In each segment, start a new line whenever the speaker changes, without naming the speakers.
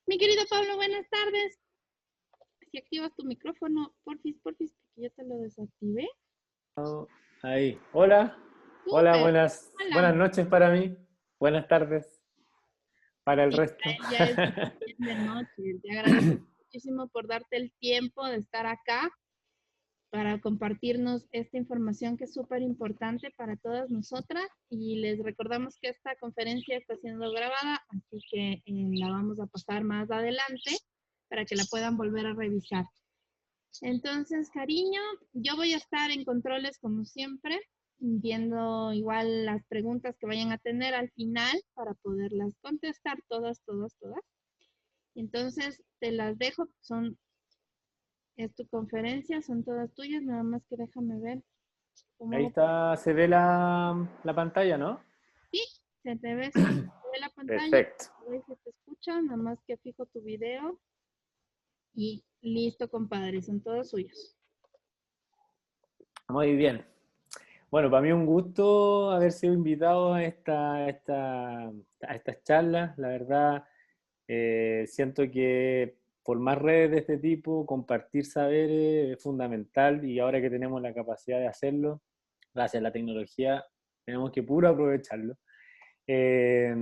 Mi querido Pablo, buenas tardes. Si activas tu micrófono, porfis, porfis, porque yo te lo desactivé.
Ahí. Hola. Hola,
Súper. Hola.
buenas noches para mí. Buenas tardes para el
Sí,
resto.
ya es bien de noche. Te agradezco muchísimo por darte el tiempo de estar acá para compartirnos esta información que es súper importante para todas nosotras. Y les recordamos que esta conferencia está siendo grabada, así que la vamos a pasar más adelante para que la puedan volver a revisar. Entonces, cariño, yo voy a estar en controles como siempre, viendo igual las preguntas que vayan a tener al final para poderlas contestar todas, todas, todas. Entonces, te las dejo, es tu conferencia, son todas tuyas, nada más que déjame ver cómo
Ahí
hago.
está, se ve la pantalla, ¿no?
Sí, se te ve súper, se ve la pantalla,
Perfecto.
se te escucha, nada más que fijo tu video y listo, compadre, son todos suyos.
Muy bien. Bueno, para mí un gusto haber sido invitado a estas charlas. La verdad, siento que formar redes de este tipo, compartir saberes es fundamental y ahora que tenemos la capacidad de hacerlo, gracias a la tecnología, tenemos que puro aprovecharlo. Eh,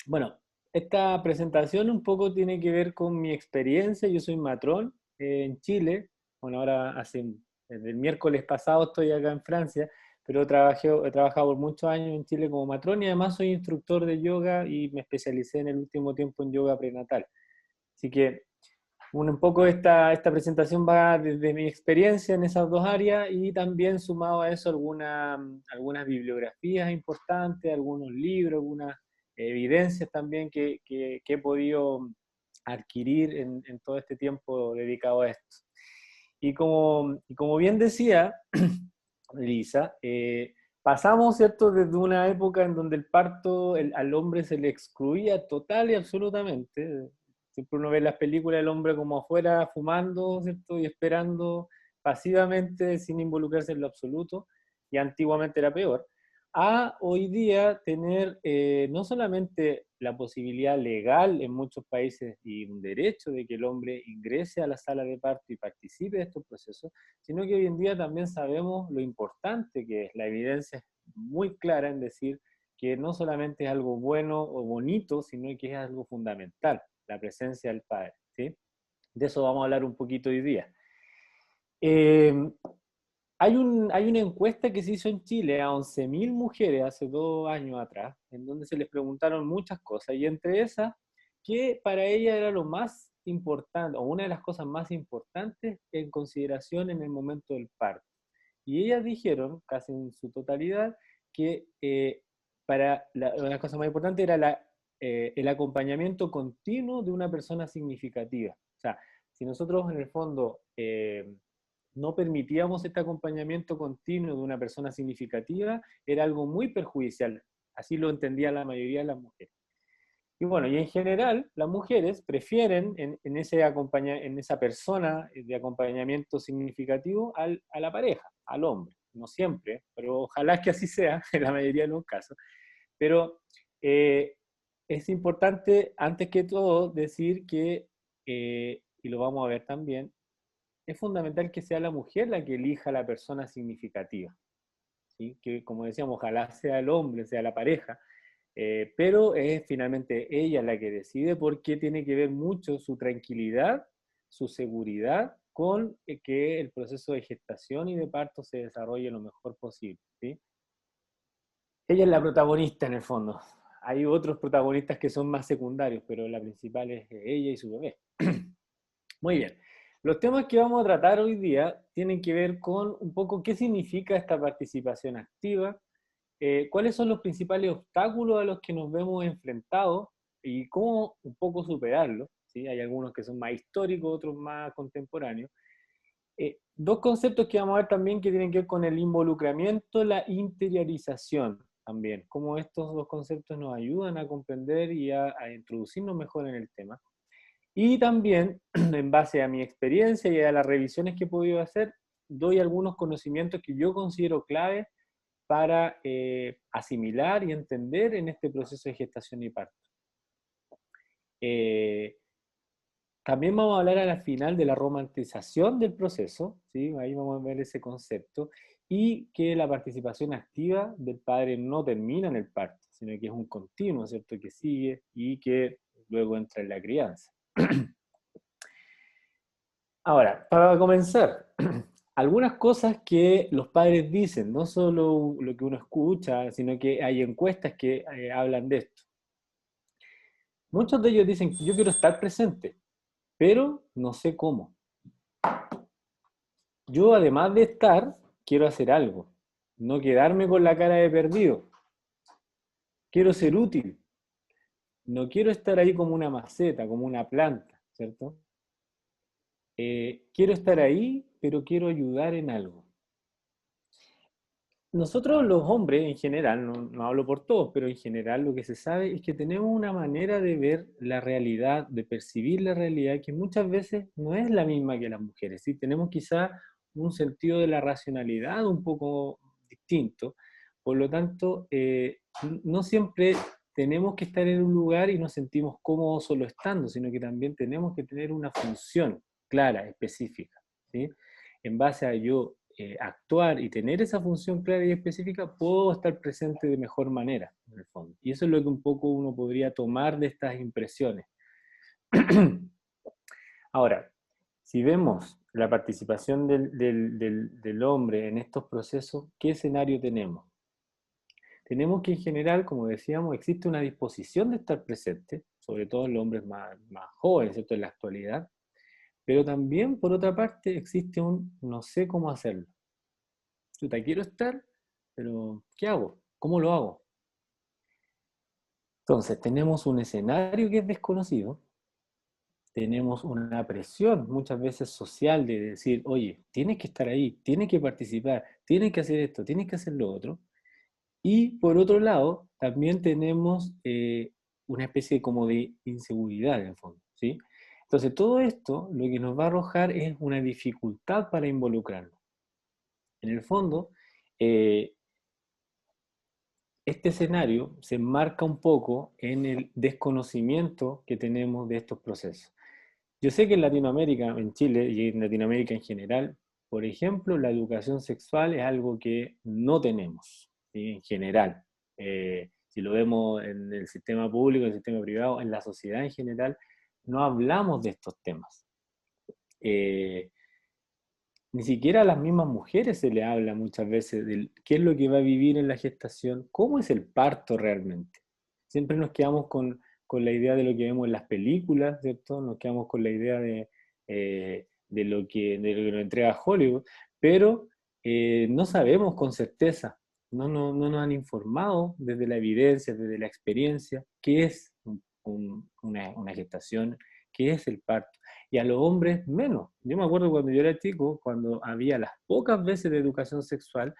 bueno, esta presentación un poco tiene que ver con mi experiencia. Yo soy matrón en Chile. Bueno, desde el miércoles pasado estoy acá en Francia, pero he trabajado por muchos años en Chile como matrón y además soy instructor de yoga y me especialicé en el último tiempo en yoga prenatal. Así que un poco esta presentación va desde mi experiencia en esas dos áreas y también sumado a eso algunas bibliografías importantes, algunos libros, algunas evidencias también que he podido adquirir en todo este tiempo dedicado a esto. Y como bien decía Lisa, pasamos, ¿cierto?, desde una época en donde el parto al hombre se le excluía total y absolutamente. Siempre uno ve en las películas el hombre como afuera fumando, ¿cierto? Y esperando pasivamente sin involucrarse en lo absoluto, y antiguamente era peor, a hoy día tener no solamente la posibilidad legal en muchos países y un derecho de que el hombre ingrese a la sala de parto y participe de estos procesos, sino que hoy en día también sabemos lo importante que es. La evidencia es muy clara en decir que no solamente es algo bueno o bonito, sino que es algo fundamental, la presencia del Padre, ¿sí? De eso vamos a hablar un poquito hoy día. Eh, hay una encuesta que se hizo en Chile a 11.000 mujeres hace 2 años atrás, en donde se les preguntaron muchas cosas, y entre esas, que para ella era lo más importante, o una de las cosas más importantes en consideración en el momento del parto. Y ellas dijeron, casi en su totalidad, que una de las cosas más importantes era el acompañamiento continuo de una persona significativa. O sea, si nosotros en el fondo no permitíamos este acompañamiento continuo de una persona significativa, era algo muy perjudicial. Así lo entendía la mayoría de las mujeres. Y bueno, y en general, las mujeres prefieren en esa persona de acompañamiento significativo a la pareja, al hombre. No siempre, pero ojalá que así sea en la mayoría de los casos. Pero eh, es importante, antes que todo, decir que, y lo vamos a ver también, es fundamental que sea la mujer la que elija a la persona significativa, ¿sí? Que, como decíamos, ojalá sea el hombre, sea la pareja, pero es finalmente ella la que decide porque tiene que ver mucho su tranquilidad, su seguridad con que el proceso de gestación y de parto se desarrolle lo mejor posible, ¿sí? Ella es la protagonista en el fondo. Hay otros protagonistas que son más secundarios, pero la principal es ella y su bebé. Muy bien. Los temas que vamos a tratar hoy día tienen que ver con un poco qué significa esta participación activa, cuáles son los principales obstáculos a los que nos vemos enfrentados y cómo un poco superarlos, ¿sí? Hay algunos que son más históricos, otros más contemporáneos. Dos conceptos que vamos a ver también que tienen que ver con el involucramiento, la interiorización también, cómo estos dos conceptos nos ayudan a comprender y a introducirnos mejor en el tema. Y también, en base a mi experiencia y a las revisiones que he podido hacer, doy algunos conocimientos que yo considero clave para asimilar y entender en este proceso de gestación y parto. También vamos a hablar a la final de la romantización del proceso, ¿sí? Ahí vamos a ver ese concepto, y que la participación activa del padre no termina en el parto, sino que es un continuo, ¿cierto? Que sigue y que luego entra en la crianza. Ahora, para comenzar, algunas cosas que los padres dicen, no solo lo que uno escucha, sino que hay encuestas que hablan de esto. Muchos de ellos dicen, yo quiero estar presente, pero no sé cómo. Yo, además de estar, quiero hacer algo, no quedarme con la cara de perdido. Quiero ser útil, no quiero estar ahí como una maceta, como una planta, ¿cierto? Quiero estar ahí, pero quiero ayudar en algo. Nosotros los hombres en general, no hablo por todos, pero en general lo que se sabe es que tenemos una manera de ver la realidad, de percibir la realidad, que muchas veces no es la misma que las mujeres, ¿sí? Tenemos quizá un sentido de la racionalidad un poco distinto, por lo tanto, no siempre tenemos que estar en un lugar y nos sentimos cómodos solo estando, sino que también tenemos que tener una función clara, específica, ¿sí? En base a yo actuar y tener esa función clara y específica, puedo estar presente de mejor manera, en el fondo. Y eso es lo que un poco uno podría tomar de estas impresiones. Ahora, si vemos la participación del hombre en estos procesos, ¿qué escenario tenemos? Tenemos que en general, como decíamos, existe una disposición de estar presente, sobre todo en los hombres más jóvenes, ¿cierto? En la actualidad, pero también, por otra parte, existe un no sé cómo hacerlo. Chuta, quiero estar, pero ¿qué hago? ¿Cómo lo hago? Entonces, tenemos un escenario que es desconocido, tenemos una presión muchas veces social de decir, oye, tienes que estar ahí, tienes que participar, tienes que hacer esto, tienes que hacer lo otro. Y por otro lado, también tenemos una especie como de inseguridad en el fondo, ¿sí? Entonces, todo esto lo que nos va a arrojar es una dificultad para involucrarnos. En el fondo, eh, este escenario se enmarca un poco en el desconocimiento que tenemos de estos procesos. Yo sé que en Latinoamérica, en Chile y en Latinoamérica en general, por ejemplo, la educación sexual es algo que no tenemos, ¿sí? En general. Si lo vemos en el sistema público, en el sistema privado, en la sociedad en general, no hablamos de estos temas. Eh, Ni siquiera a las mismas mujeres se le habla muchas veces de qué es lo que va a vivir en la gestación, cómo es el parto realmente. Siempre nos quedamos con la idea de lo que vemos en las películas, ¿cierto? Nos quedamos con la idea de lo que nos entrega Hollywood, pero no sabemos con certeza, no nos han informado desde la evidencia, desde la experiencia, qué es una gestación, qué es el parto. Y a los hombres menos. Yo me acuerdo cuando yo era chico, cuando había las pocas veces de educación sexual,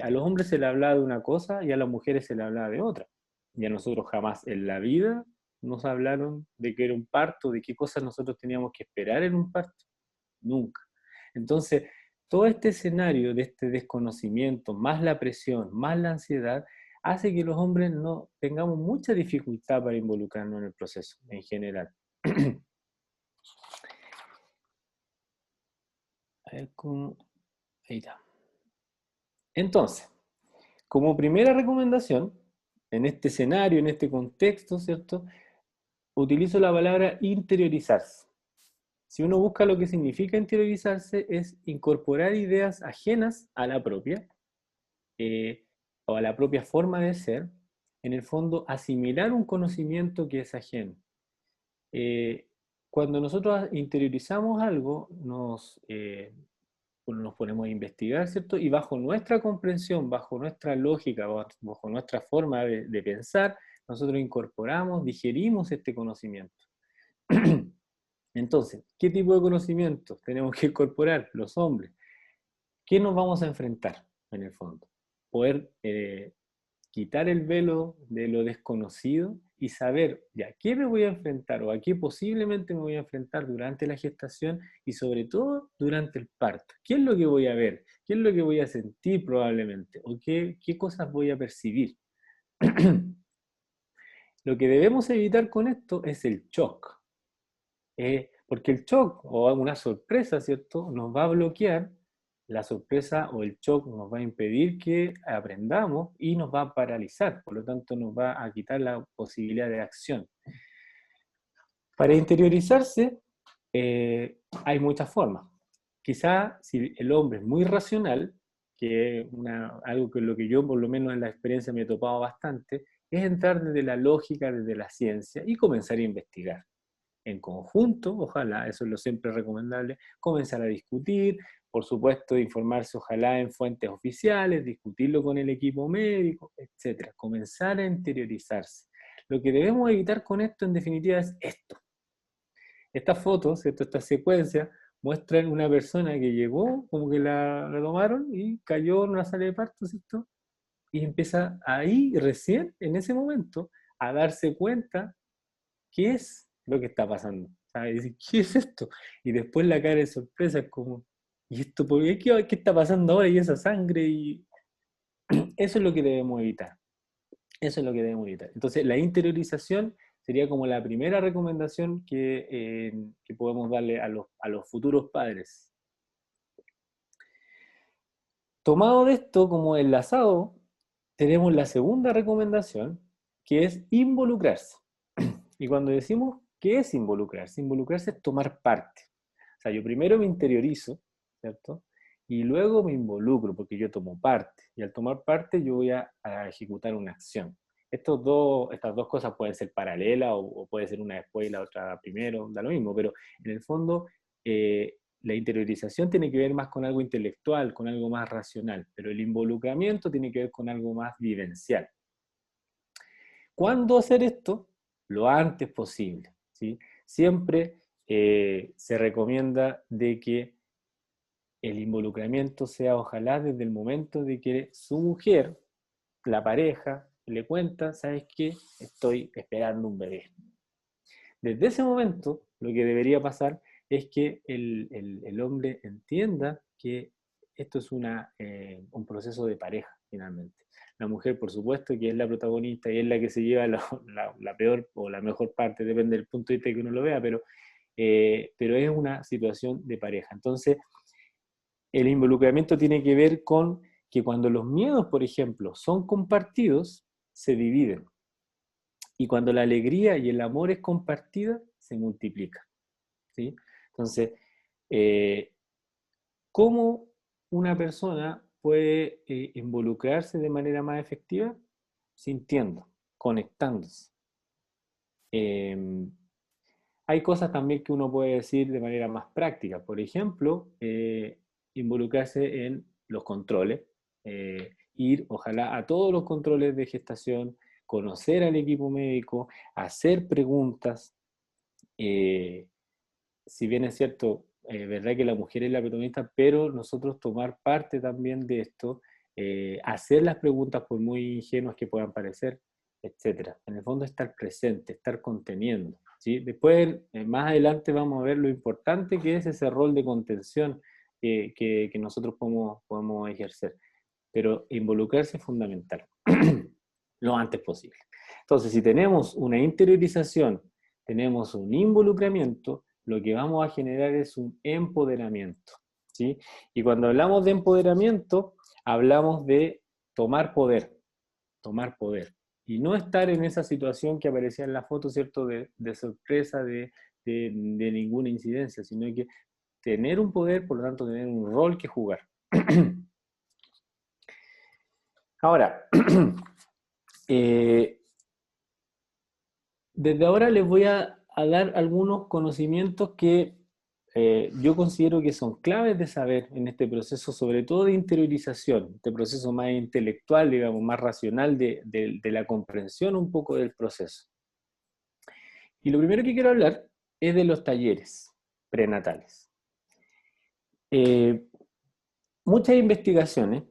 a los hombres se le hablaba de una cosa y a las mujeres se le hablaba de otra. Y a nosotros jamás en la vida nos hablaron de qué era un parto, de qué cosas nosotros teníamos que esperar en un parto. Nunca. Entonces, todo este escenario de este desconocimiento, más la presión, más la ansiedad, hace que los hombres no tengamos mucha dificultad para involucrarnos en el proceso en general. A ver cómo... Ahí está. Entonces, como primera recomendación, en este escenario, en este contexto, ¿cierto? Utilizo la palabra interiorizarse. Si uno busca lo que significa interiorizarse, es incorporar ideas ajenas a la propia, eh, o a la propia forma de ser, en el fondo asimilar un conocimiento que es ajeno. Eh, Cuando nosotros interiorizamos algo, nos ponemos a investigar, ¿cierto? Y bajo nuestra comprensión, bajo nuestra lógica, bajo nuestra forma de pensar, nosotros incorporamos, digerimos este conocimiento. Entonces, ¿qué tipo de conocimientos tenemos que incorporar los hombres? ¿Qué nos vamos a enfrentar en el fondo? Poder quitar el velo de lo desconocido y saber ya qué me voy a enfrentar o a qué posiblemente me voy a enfrentar durante la gestación y sobre todo durante el parto. ¿Qué es lo que voy a ver? ¿Qué es lo que voy a sentir probablemente? ¿O qué cosas voy a percibir? Lo que debemos evitar con esto es el shock. Porque el shock o una sorpresa, ¿cierto?, nos va a bloquear. La sorpresa o el shock nos va a impedir que aprendamos y nos va a paralizar, por lo tanto nos va a quitar la posibilidad de acción. Para interiorizarse hay muchas formas. Quizá si el hombre es muy racional, que es algo que lo que yo por lo menos en la experiencia me he topado bastante, es entrar desde la lógica, desde la ciencia y comenzar a investigar. En conjunto, ojalá, eso es lo siempre recomendable, comenzar a discutir, por supuesto, informarse ojalá en fuentes oficiales, discutirlo con el equipo médico, etc. Comenzar a interiorizarse. Lo que debemos evitar con esto, en definitiva, es esto. Estas fotos, ¿cierto? Esta secuencia, muestran una persona que llegó, como que la tomaron y cayó en una sala de parto, ¿cierto? Y empieza ahí, recién, en ese momento, a darse cuenta qué es lo que está pasando. ¿Sabes? ¿Qué es esto? Y después la cara de sorpresa es como, ¿y esto por qué? ¿Qué está pasando ahora? Y esa sangre, y eso es lo que debemos evitar. Eso es lo que debemos evitar. Entonces, la interiorización sería como la primera recomendación que podemos darle a los futuros padres. Tomado de esto como enlazado, tenemos la segunda recomendación, que es involucrarse. Y cuando decimos qué es involucrarse, involucrarse es tomar parte. O sea, yo primero me interiorizo, ¿cierto? Y luego me involucro, porque yo tomo parte. Y al tomar parte yo voy a ejecutar una acción. Estas dos cosas pueden ser paralelas o puede ser una después y la otra primero, da lo mismo, pero en el fondo la interiorización tiene que ver más con algo intelectual, con algo más racional, pero el involucramiento tiene que ver con algo más vivencial. ¿Cuándo hacer esto? Lo antes posible, ¿sí? Siempre se recomienda de que el involucramiento sea ojalá desde el momento de que su mujer, la pareja, le cuenta, ¿sabes qué? Estoy esperando un bebé. Desde ese momento, lo que debería pasar es que el hombre entienda que esto es un proceso de pareja, finalmente. La mujer, por supuesto, que es la protagonista y es la que se lleva la peor o la mejor parte, depende del punto de vista que uno lo vea, pero es una situación de pareja. Entonces, el involucramiento tiene que ver con que cuando los miedos, por ejemplo, son compartidos, se dividen. Y cuando la alegría y el amor es compartida, se multiplica, ¿sí? Entonces, ¿cómo una persona puede involucrarse de manera más efectiva? Sintiendo, conectándose. Hay cosas también que uno puede decir de manera más práctica. Por ejemplo, involucrarse en los controles, ir ojalá a todos los controles de gestación, conocer al equipo médico, hacer preguntas. Si bien es cierto, verdad que la mujer es la protagonista, pero nosotros tomar parte también de esto, hacer las preguntas por muy ingenuas que puedan parecer, etcétera. En el fondo estar presente, estar conteniendo, ¿sí? Después, más adelante vamos a ver lo importante que es ese rol de contención que nosotros podemos ejercer. Pero involucrarse es fundamental, lo antes posible. Entonces, si tenemos una interiorización, tenemos un involucramiento, lo que vamos a generar es un empoderamiento, ¿sí? Y cuando hablamos de empoderamiento, hablamos de tomar poder, y no estar en esa situación que aparecía en la foto, ¿cierto?, de sorpresa, de ninguna incidencia, sino que tener un poder, por lo tanto, tener un rol que jugar. Ahora, desde ahora les voy a dar algunos conocimientos que yo considero que son claves de saber en este proceso, sobre todo de interiorización, este proceso más intelectual, digamos, más racional de la comprensión un poco del proceso. Y lo primero que quiero hablar es de los talleres prenatales. Muchas investigaciones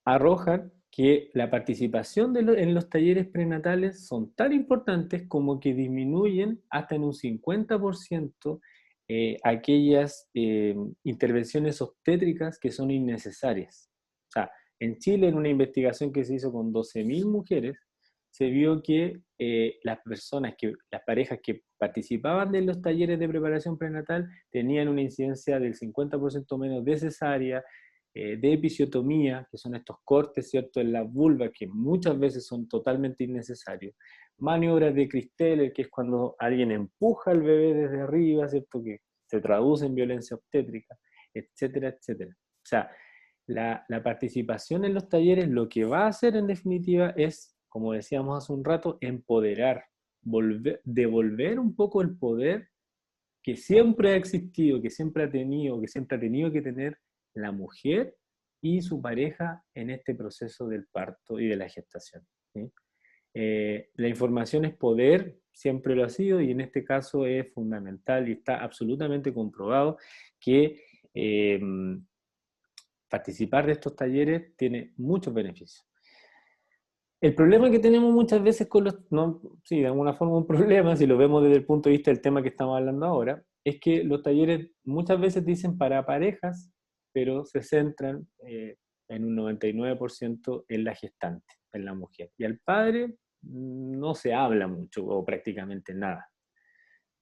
arrojan que la participación en los talleres prenatales son tan importantes como que disminuyen hasta en un 50% aquellas intervenciones obstétricas que son innecesarias. O sea, en Chile, en una investigación que se hizo con 12.000 mujeres, se vio que las parejas que participaban de los talleres de preparación prenatal tenían una incidencia del 50% menos de cesárea, de episiotomía, que son estos cortes, ¿cierto?, en la vulva, que muchas veces son totalmente innecesarios, maniobras de Christeller, que es cuando alguien empuja al bebé desde arriba, ¿cierto?, que se traduce en violencia obstétrica, etcétera, etcétera. O sea, la participación en los talleres lo que va a hacer en definitiva es, como decíamos hace un rato, empoderar, devolver un poco el poder que siempre ha existido, que siempre ha tenido que tener la mujer y su pareja en este proceso del parto y de la gestación, ¿sí? La información es poder, siempre lo ha sido, y en este caso es fundamental y está absolutamente comprobado que participar de estos talleres tiene muchos beneficios. El problema que tenemos muchas veces con los, no, sí, de alguna forma un problema, si lo vemos desde el punto de vista del tema que estamos hablando ahora, es que los talleres muchas veces dicen para parejas, pero se centran en un 99% en la gestante, en la mujer. Y al padre no se habla mucho o prácticamente nada.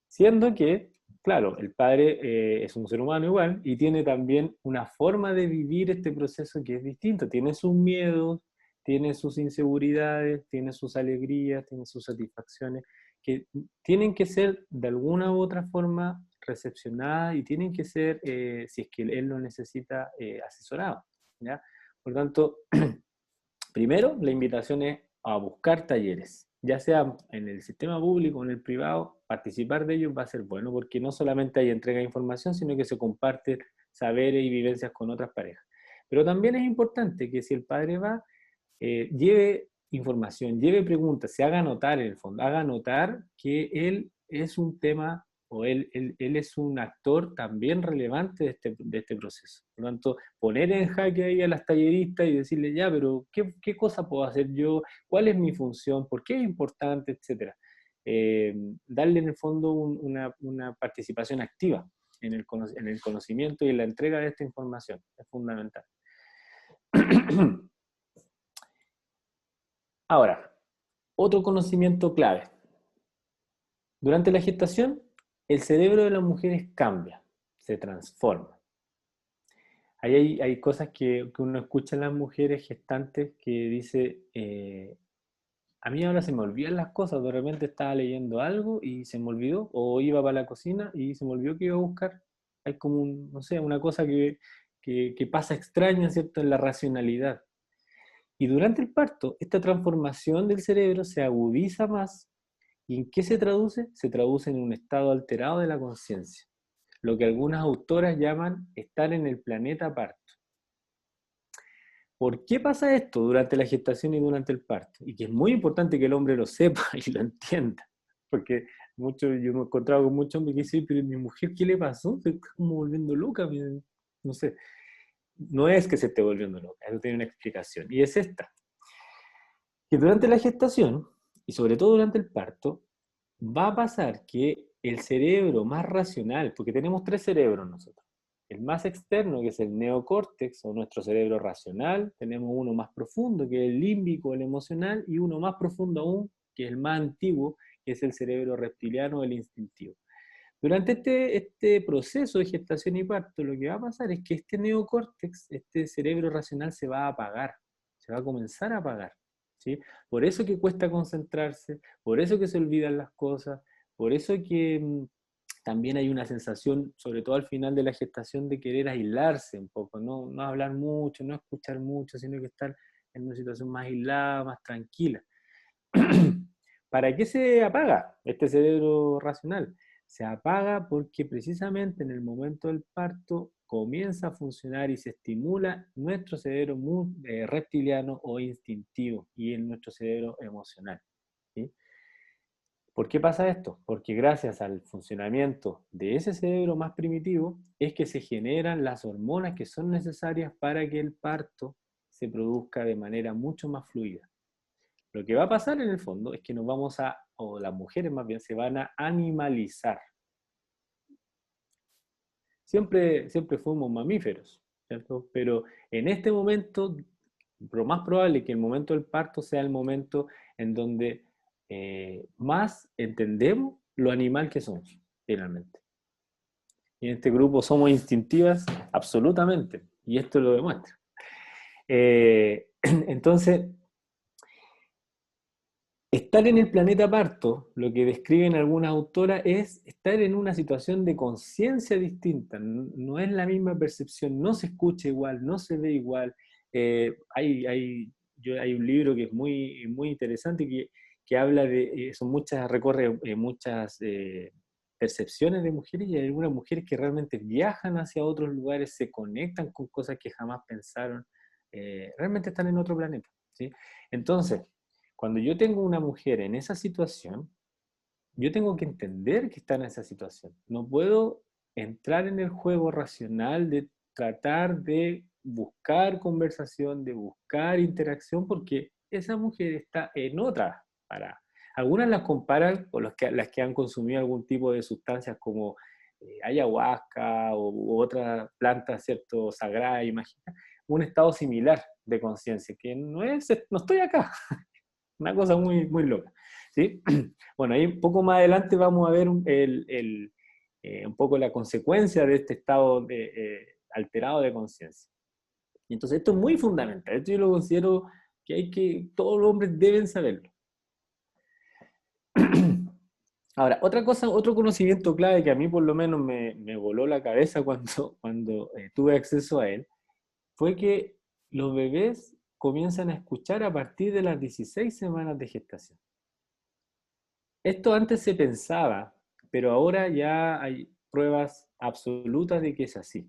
Siendo que, claro, el padre es un ser humano igual y tiene también una forma de vivir este proceso que es distinto. Tiene sus miedos, tiene sus inseguridades, tiene sus alegrías, tiene sus satisfacciones, que tienen que ser de alguna u otra forma recepcionadas y tienen que ser, si es que él lo necesita, asesorado, ¿ya? Por tanto, primero, la invitación es a buscar talleres, ya sea en el sistema público o en el privado. Participar de ellos va a ser bueno porque no solamente hay entrega de información, sino que se comparten saberes y vivencias con otras parejas. Pero también es importante que si el padre va, lleve información, lleve preguntas, se haga notar en el fondo, haga notar que él es un tema o él es un actor también relevante de este proceso. Por lo tanto, poner en jaque ahí a las talleristas y decirle, ya, pero ¿qué cosa puedo hacer yo? ¿Cuál es mi función? ¿Por qué es importante? Etcétera. Darle en el fondo una participación activa en el conocimiento y en la entrega de esta información. Es fundamental. Ahora, otro conocimiento clave. Durante la gestación, el cerebro de las mujeres cambia, se transforma. Ahí hay cosas que uno escucha en las mujeres gestantes que dice, a mí ahora se me olvidan las cosas, de repente estaba leyendo algo y se me olvidó, o iba para la cocina y se me olvidó que iba a buscar. Hay como, no sé, una cosa que pasa extraña, ¿cierto?, en la racionalidad. Y durante el parto, esta transformación del cerebro se agudiza más. ¿Y en qué se traduce? Se traduce en un estado alterado de la conciencia, lo que algunas autoras llaman estar en el planeta parto. ¿Por qué pasa esto durante la gestación y durante el parto? Y que es muy importante que el hombre lo sepa y lo entienda, porque yo me he encontrado con muchos hombres que dicen, pero mi mujer, ¿qué le pasó? Se está como volviendo loca, no sé. No es que se esté volviendo loca, eso tiene una explicación, y es esta. Que durante la gestación, y sobre todo durante el parto, va a pasar que el cerebro más racional, porque tenemos tres cerebros nosotros, el más externo, que es el neocórtex, o nuestro cerebro racional, tenemos uno más profundo, que es el límbico, el emocional, y uno más profundo aún, que es el más antiguo, que es el cerebro reptiliano, el instintivo. Durante este proceso de gestación y parto, lo que va a pasar es que este neocórtex, este cerebro racional, se va a apagar, se va a comenzar a apagar, ¿sí? Por eso que cuesta concentrarse, por eso que se olvidan las cosas, por eso que también hay una sensación, sobre todo al final de la gestación, de querer aislarse un poco, no hablar mucho, no escuchar mucho, sino que estar en una situación más aislada, más tranquila. ¿Para qué se apaga este cerebro racional? Se apaga porque precisamente en el momento del parto comienza a funcionar y se estimula nuestro cerebro reptiliano o instintivo y en nuestro cerebro emocional, ¿sí? ¿Por qué pasa esto? Porque gracias al funcionamiento de ese cerebro más primitivo es que se generan las hormonas que son necesarias para que el parto se produzca de manera mucho más fluida. Lo que va a pasar en el fondo es que nos vamos a, o las mujeres más bien, se van a animalizar. Siempre fuimos mamíferos, ¿cierto? Pero en este momento lo más probable es que el momento del parto sea el momento en donde más entendemos lo animal que somos, finalmente. Y en este grupo somos instintivas, absolutamente, y esto lo demuestra. Entonces, estar en el planeta parto, lo que describen algunas autoras, es estar en una situación de conciencia distinta. No es la misma percepción, no se escucha igual, no se ve igual. Hay un libro que es muy, muy interesante que habla de, recorre muchas percepciones de mujeres, y hay algunas mujeres que realmente viajan hacia otros lugares, se conectan con cosas que jamás pensaron, realmente están en otro planeta, ¿sí? Entonces, cuando yo tengo una mujer en esa situación, yo tengo que entender que está en esa situación. No puedo entrar en el juego racional de tratar de buscar conversación, de buscar interacción, porque esa mujer está en otra parada. Algunas las comparan con las que han consumido algún tipo de sustancias como ayahuasca u otra planta, ¿cierto?, sagrada y mágica, un estado similar de conciencia, que no estoy acá, una cosa muy, muy loca, ¿sí? Bueno, ahí un poco más adelante vamos a ver un poco la consecuencia de este estado alterado de conciencia. Y entonces esto es muy fundamental, esto yo lo considero todos los hombres deben saberlo. Ahora, otra cosa, otro conocimiento clave que a mí por lo menos me voló la cabeza cuando tuve acceso a él, fue que los bebés comienzan a escuchar a partir de las 16 semanas de gestación. Esto antes se pensaba, pero ahora ya hay pruebas absolutas de que es así.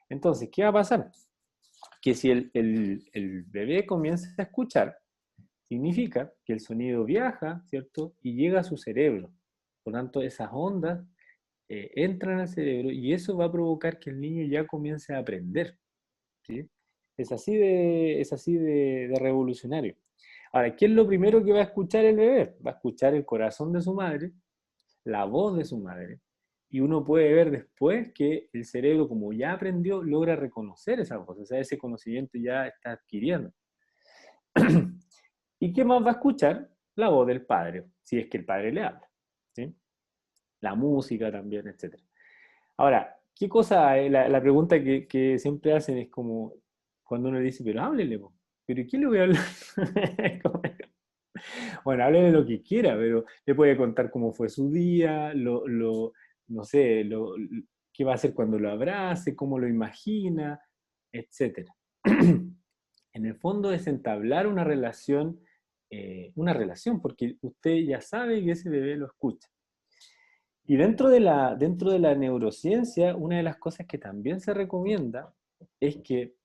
Entonces, ¿qué va a pasar? Que si el bebé comienza a escuchar, significa que el sonido viaja, ¿cierto? Y llega a su cerebro. Por lo tanto, esas ondas entran al cerebro y eso va a provocar que el niño ya comience a aprender, ¿sí? Es así de revolucionario. Ahora, ¿qué es lo primero que va a escuchar el bebé? Va a escuchar el corazón de su madre, la voz de su madre, y uno puede ver después que el cerebro, como ya aprendió, logra reconocer esa voz, o sea, ese conocimiento ya está adquiriendo. ¿Y qué más va a escuchar? La voz del padre, si es que el padre le habla, ¿sí? La música también, etc. Ahora, ¿qué cosa? La pregunta que siempre hacen es como, cuando uno dice, pero háblele, ¿pero qué le voy a hablar? Bueno, hable de lo que quiera, pero le puede contar cómo fue su día, no sé, qué va a hacer cuando lo abrace, cómo lo imagina, etc. En el fondo es entablar una relación, porque usted ya sabe que ese bebé lo escucha. Y dentro de la neurociencia, una de las cosas que también se recomienda es que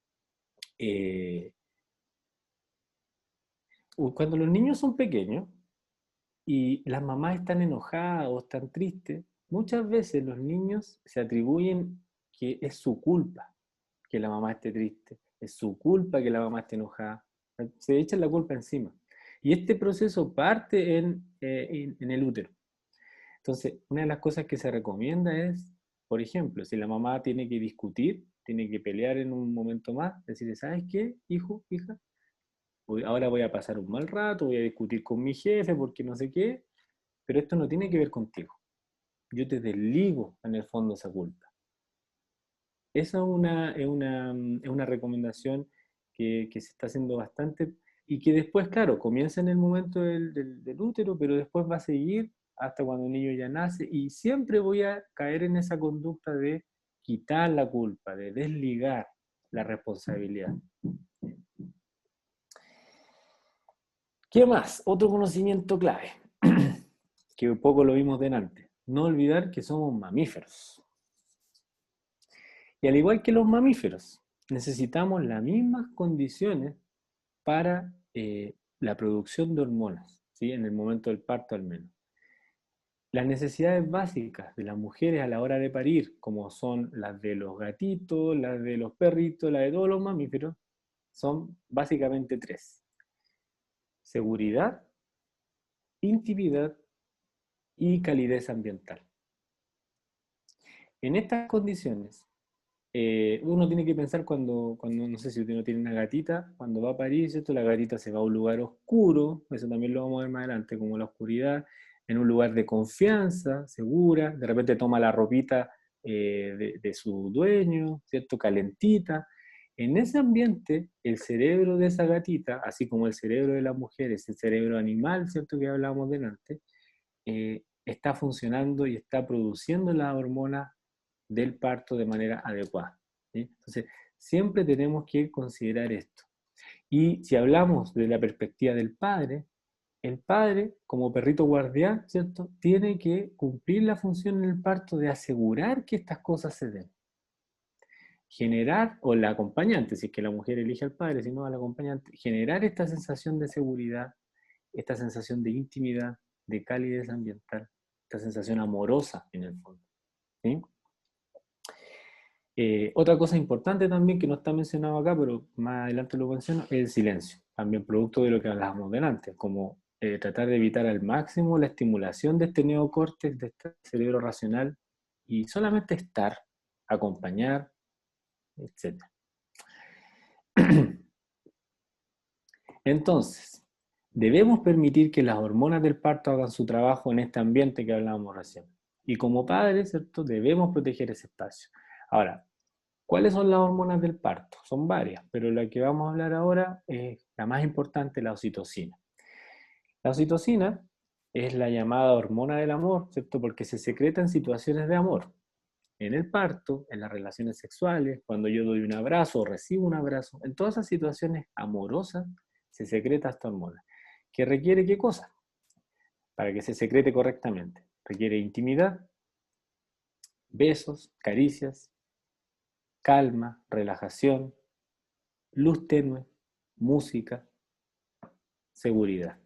cuando los niños son pequeños, y las mamás están enojadas o están tristes, muchas veces los niños se atribuyen que es su culpa que la mamá esté triste, es su culpa que la mamá esté enojada, se echan la culpa encima. Y este proceso parte en el útero. Entonces, una de las cosas que se recomienda es, por ejemplo, si la mamá tiene que discutir, tiene que pelear en un momento más, decirle, ¿sabes qué, hijo, hija? Ahora voy a pasar un mal rato, voy a discutir con mi jefe porque no sé qué, pero esto no tiene que ver contigo. Yo te desligo en el fondo esa culpa. Esa es una recomendación que se está haciendo bastante y que después, claro, comienza en el momento del útero, pero después va a seguir hasta cuando el niño ya nace y siempre voy a caer en esa conducta de quitar la culpa, de desligar la responsabilidad. ¿Qué más? Otro conocimiento clave, que un poco lo vimos delante. No olvidar que somos mamíferos. Y al igual que los mamíferos, necesitamos las mismas condiciones para la producción de hormonas, ¿sí? En el momento del parto al menos. Las necesidades básicas de las mujeres a la hora de parir, como son las de los gatitos, las de los perritos, las de todos los mamíferos, son básicamente tres: seguridad, intimidad y calidez ambiental. En estas condiciones, uno tiene que pensar cuando, no sé si uno tiene una gatita, cuando va a parir, ¿cierto? La gatita se va a un lugar oscuro, eso también lo vamos a ver más adelante, como la oscuridad, en un lugar de confianza, segura, de repente toma la ropita de su dueño, ¿cierto? Calentita. En ese ambiente, el cerebro de esa gatita, así como el cerebro de la mujer, ese cerebro animal, ¿cierto? Que hablábamos delante, está funcionando y está produciendo las hormonas del parto de manera adecuada, ¿sí? Entonces, siempre tenemos que considerar esto. Y si hablamos de la perspectiva del padre, el padre, como perrito guardián, ¿cierto?, tiene que cumplir la función en el parto de asegurar que estas cosas se den. Generar, o la acompañante, si es que la mujer elige al padre, si no al acompañante, generar esta sensación de seguridad, esta sensación de intimidad, de calidez ambiental, esta sensación amorosa en el fondo, ¿sí? Otra cosa importante también que no está mencionado acá, pero más adelante lo menciono, es el silencio. También producto de lo que hablábamos delante, como tratar de evitar al máximo la estimulación de este neocórtex, de este cerebro racional, y solamente estar, acompañar, etc. Entonces, debemos permitir que las hormonas del parto hagan su trabajo en este ambiente que hablábamos recién. Y como padres, ¿cierto?, debemos proteger ese espacio. Ahora, ¿cuáles son las hormonas del parto? Son varias, pero la que vamos a hablar ahora es la más importante, la oxitocina. La oxitocina es la llamada hormona del amor, ¿cierto? Porque se secreta en situaciones de amor. En el parto, en las relaciones sexuales, cuando yo doy un abrazo o recibo un abrazo, en todas esas situaciones amorosas se secreta esta hormona. ¿Que requiere qué cosa? Para que se secrete correctamente. Requiere intimidad, besos, caricias, calma, relajación, luz tenue, música, seguridad.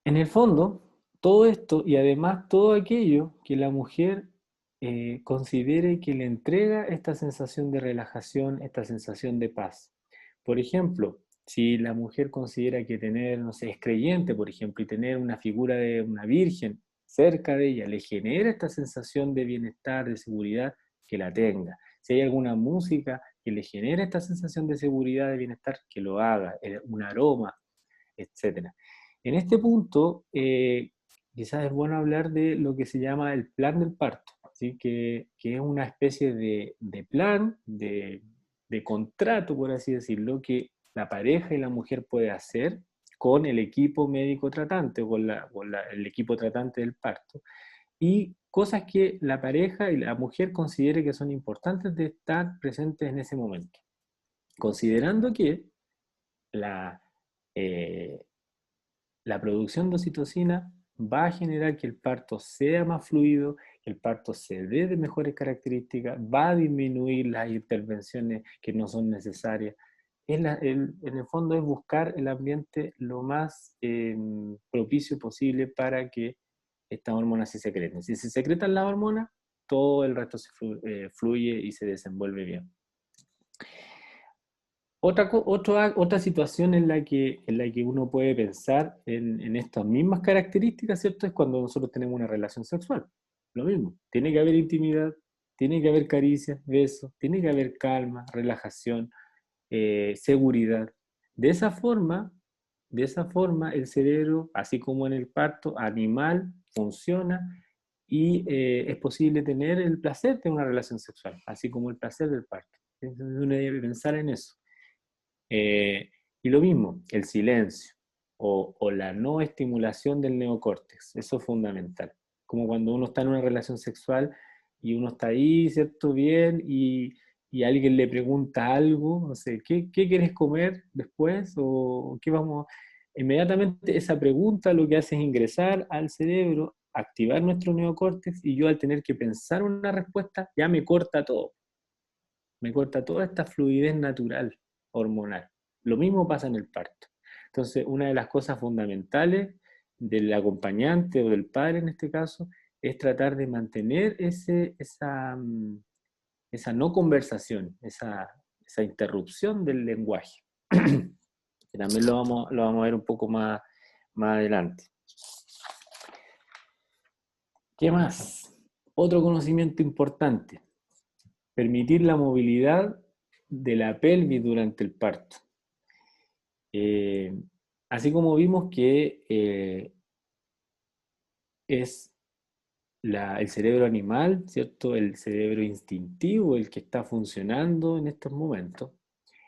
En el fondo, todo esto y además todo aquello que la mujer considere que le entrega esta sensación de relajación, esta sensación de paz. Por ejemplo, si la mujer considera que tener, no sé, es creyente, por ejemplo, y tener una figura de una virgen cerca de ella le genera esta sensación de bienestar, de seguridad, que la tenga. Si hay alguna música que le genera esta sensación de seguridad, de bienestar, que lo haga, un aroma, etcétera. En este punto, quizás es bueno hablar de lo que se llama el plan del parto, ¿sí? Que es una especie de plan, de contrato, por así decirlo, que la pareja y la mujer puede hacer con el equipo médico tratante o con el equipo tratante del parto, y cosas que la pareja y la mujer considere que son importantes de estar presentes en ese momento, considerando que la, eh, la producción de oxitocina va a generar que el parto sea más fluido, que el parto se dé de mejores características, va a disminuir las intervenciones que no son necesarias. En el fondo es buscar el ambiente lo más propicio posible para que estas hormonas se secreten. Si se secretan las hormonas, todo el resto fluye y se desenvuelve bien. Otra situación en la que uno puede pensar en estas mismas características, ¿cierto? Es cuando nosotros tenemos una relación sexual. Lo mismo, tiene que haber intimidad, tiene que haber caricias, besos, tiene que haber calma, relajación, seguridad. De esa forma, el cerebro, así como en el parto animal, funciona y es posible tener el placer de una relación sexual, así como el placer del parto. Entonces uno debe pensar en eso. Y lo mismo, el silencio o la no estimulación del neocórtex, eso es fundamental. Como cuando uno está en una relación sexual y uno está ahí, ¿cierto? Bien, y alguien le pregunta algo, no sé, ¿qué quieres comer después? ¿O qué vamos? Inmediatamente esa pregunta lo que hace es ingresar al cerebro, activar nuestro neocórtex, y yo al tener que pensar una respuesta, ya me corta todo. Me corta toda esta fluidez natural hormonal. Lo mismo pasa en el parto. Entonces, una de las cosas fundamentales del acompañante o del padre en este caso es tratar de mantener esa no conversación, esa interrupción del lenguaje. Que también lo vamos a ver un poco más adelante. ¿Qué más? Otro conocimiento importante. permitir la movilidad de la pelvis durante el parto. Así como vimos que es el cerebro animal, ¿cierto? El cerebro instintivo, el que está funcionando en estos momentos.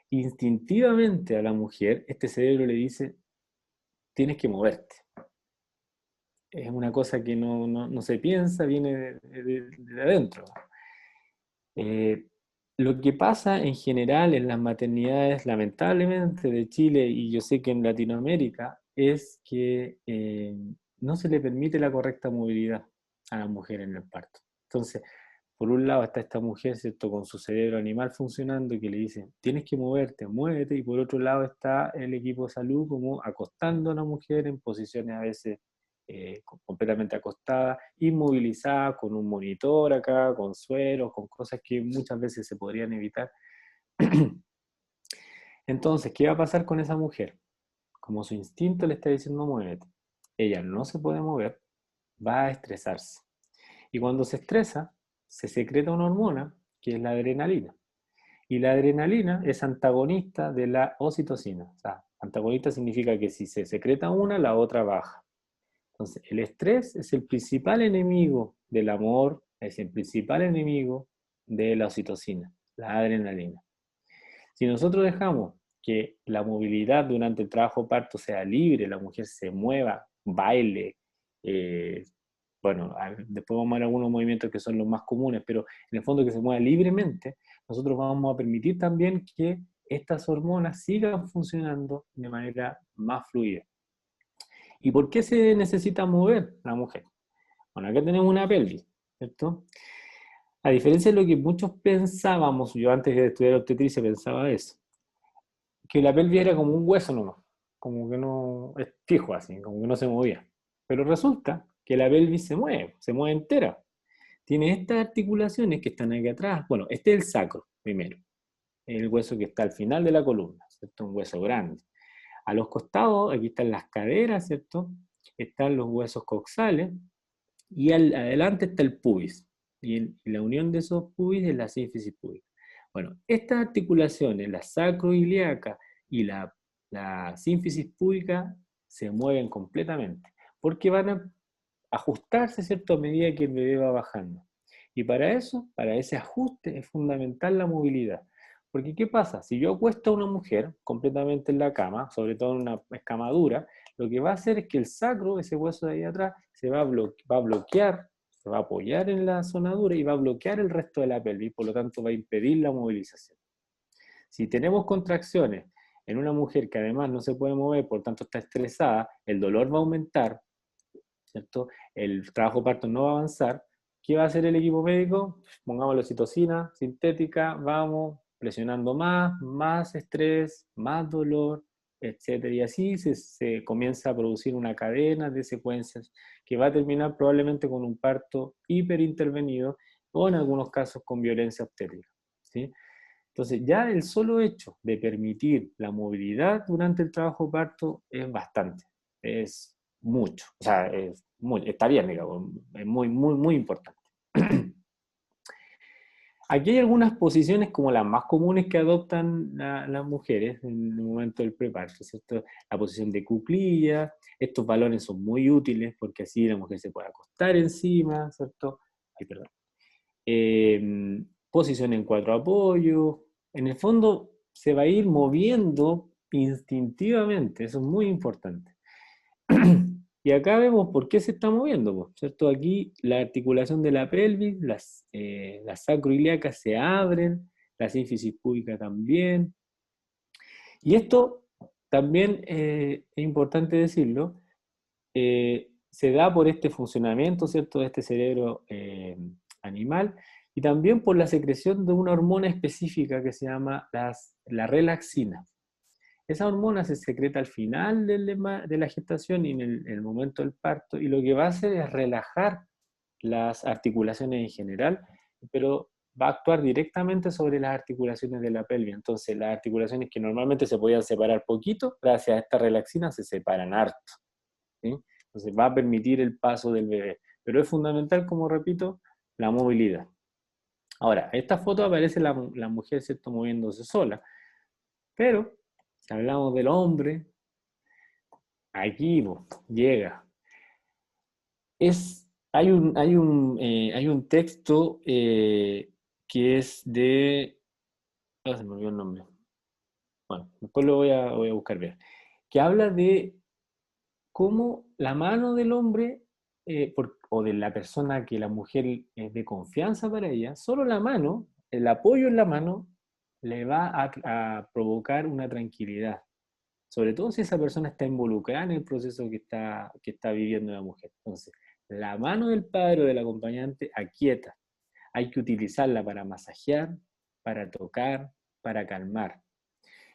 Instintivamente a la mujer, este cerebro le dice, tienes que moverte. Es una cosa que no se piensa, viene de adentro. Lo que pasa en general en las maternidades, lamentablemente, de Chile, y yo sé que en Latinoamérica, es que no se le permite la correcta movilidad a la mujer en el parto. Entonces, por un lado está esta mujer, ¿cierto?, con su cerebro animal funcionando, que le dice, tienes que moverte, muévete, y por otro lado está el equipo de salud como acostando a la mujer en posiciones a veces completamente acostada, inmovilizada, con un monitor acá, con sueros, con cosas que muchas veces se podrían evitar. Entonces, ¿qué va a pasar con esa mujer? Como su instinto le está diciendo muévete, ella no se puede mover, va a estresarse. Y cuando se estresa, se secreta una hormona que es la adrenalina. Y la adrenalina es antagonista de la oxitocina. O sea, antagonista significa que si se secreta una, la otra baja. Entonces, el estrés es el principal enemigo del amor, es el principal enemigo de la oxitocina, la adrenalina. Si nosotros dejamos que la movilidad durante el trabajo parto sea libre, la mujer se mueva, baile, eh, bueno, después vamos a ver algunos movimientos que son los más comunes, pero en el fondo que se mueva libremente, nosotros vamos a permitir también que estas hormonas sigan funcionando de manera más fluida. ¿Y por qué se necesita mover la mujer? Bueno, acá tenemos una pelvis, ¿cierto? A diferencia de lo que muchos pensábamos, yo antes de estudiar obstetricia pensaba eso, que la pelvis era como un hueso nomás, como que no, es fijo así, como que no se movía. Pero resulta que la pelvis se mueve entera. Tiene estas articulaciones que están aquí atrás. Bueno, este es el sacro, primero, el hueso que está al final de la columna, ¿cierto? Un hueso grande. A los costados, aquí están las caderas, ¿cierto? Están los huesos coxales, y adelante está el pubis. Y la unión de esos pubis es la sínfisis púbica. Bueno, estas articulaciones, la sacroiliaca y la sínfisis púbica, se mueven completamente, porque van a ajustarse, ¿cierto?, a medida que el bebé va bajando. Y para eso, para ese ajuste, es fundamental la movilidad. Porque ¿qué pasa? Si yo acuesto a una mujer completamente en la cama, sobre todo en una escamadura, lo que va a hacer es que el sacro, ese hueso de ahí atrás, va a bloquear, se va a apoyar en la zona dura y va a bloquear el resto de la pelvis, por lo tanto va a impedir la movilización. Si tenemos contracciones en una mujer que además no se puede mover, por tanto está estresada, el dolor va a aumentar, ¿cierto? El trabajo parto no va a avanzar. ¿Qué va a hacer el equipo médico? Pongamos la oxitocina sintética, vamos presionando más estrés, más dolor, etcétera. Y así se comienza a producir una cadena de secuencias que va a terminar probablemente con un parto hiperintervenido o en algunos casos con violencia obstétrica, ¿sí? Entonces, ya el solo hecho de permitir la movilidad durante el trabajo parto es bastante, es mucho, o sea, está bien, digamos, es muy importante. Aquí hay algunas posiciones como las más comunes que adoptan las mujeres en el momento del preparto, ¿cierto? La posición de cuclilla, estos balones son muy útiles porque así la mujer se puede acostar encima, ¿cierto? Ay, perdón. Posición en cuatro apoyos, en el fondo se va a ir moviendo instintivamente, eso es muy importante. Y acá vemos por qué se está moviendo, ¿cierto? Aquí la articulación de la pelvis, las sacroiliacas se abren, la sínfisis púbica también. Y esto también es importante decirlo, se da por este funcionamiento, ¿cierto?, de este cerebro animal, y también por la secreción de una hormona específica que se llama la relaxina. Esa hormona se secreta al final de la gestación y en el momento del parto, y lo que va a hacer es relajar las articulaciones en general, pero va a actuar directamente sobre las articulaciones de la pelvis. Entonces, las articulaciones que normalmente se podían separar poquito, gracias a esta relaxina se separan harto, ¿sí? Entonces, va a permitir el paso del bebé. Pero es fundamental, como repito, la movilidad. Ahora, esta foto aparece la mujer, ¿cierto?, moviéndose sola, pero si hablamos del hombre, aquí llega. Hay un texto que es de... Ah, se me olvidó el nombre. Bueno, después lo voy a buscar bien. Que habla de cómo la mano del hombre o de la persona que la mujer es de confianza para ella, solo la mano, el apoyo en la mano, le va a provocar una tranquilidad. Sobre todo si esa persona está involucrada en el proceso que está viviendo la mujer. Entonces, la mano del padre o del acompañante aquieta. Hay que utilizarla para masajear, para tocar, para calmar.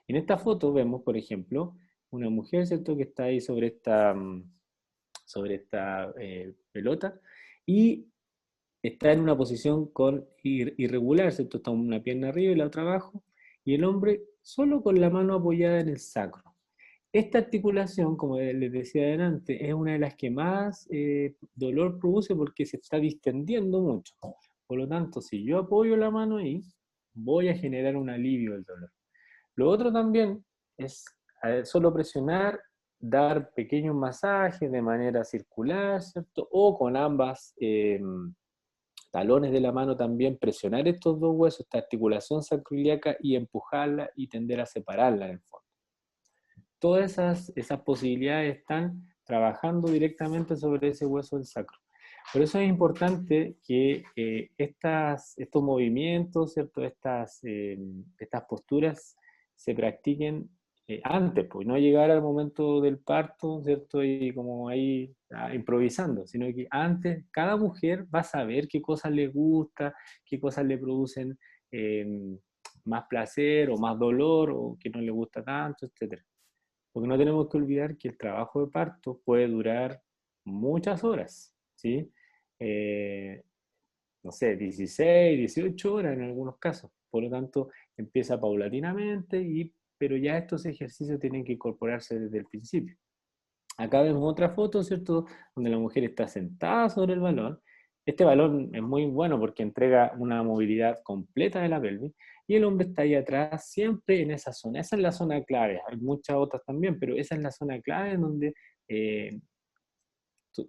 En esta foto vemos, por ejemplo, una mujer, ¿cierto?, que está ahí sobre esta pelota y está en una posición irregular, ¿cierto? Está una pierna arriba y la otra abajo, y el hombre solo con la mano apoyada en el sacro. Esta articulación, como les decía adelante, es una de las que más dolor produce porque se está distendiendo mucho. Por lo tanto, si yo apoyo la mano ahí, voy a generar un alivio del dolor. Lo otro también es solo presionar, dar pequeños masajes de manera circular, ¿cierto? O con ambas talones de la mano también presionar estos dos huesos, esta articulación sacroiliaca y empujarla y tender a separarla en el fondo. Todas esas posibilidades están trabajando directamente sobre ese hueso del sacro. Por eso es importante que estos movimientos, ¿cierto? Estas posturas se practiquen antes, pues no llegar al momento del parto, ¿cierto? Y como ahí improvisando, sino que antes cada mujer va a saber qué cosas le gusta, qué cosas le producen más placer o más dolor o que no le gusta tanto, etc. Porque no tenemos que olvidar que el trabajo de parto puede durar muchas horas, ¿sí? Eh, no sé, 16, 18 horas en algunos casos. Por lo tanto, empieza paulatinamente, pero ya estos ejercicios tienen que incorporarse desde el principio. Acá vemos otra foto, ¿cierto? Donde la mujer está sentada sobre el balón. Este balón es muy bueno porque entrega una movilidad completa de la pelvis y el hombre está ahí atrás, siempre en esa zona. Esa es la zona clave. Hay muchas otras también, pero esa es la zona clave en donde eh,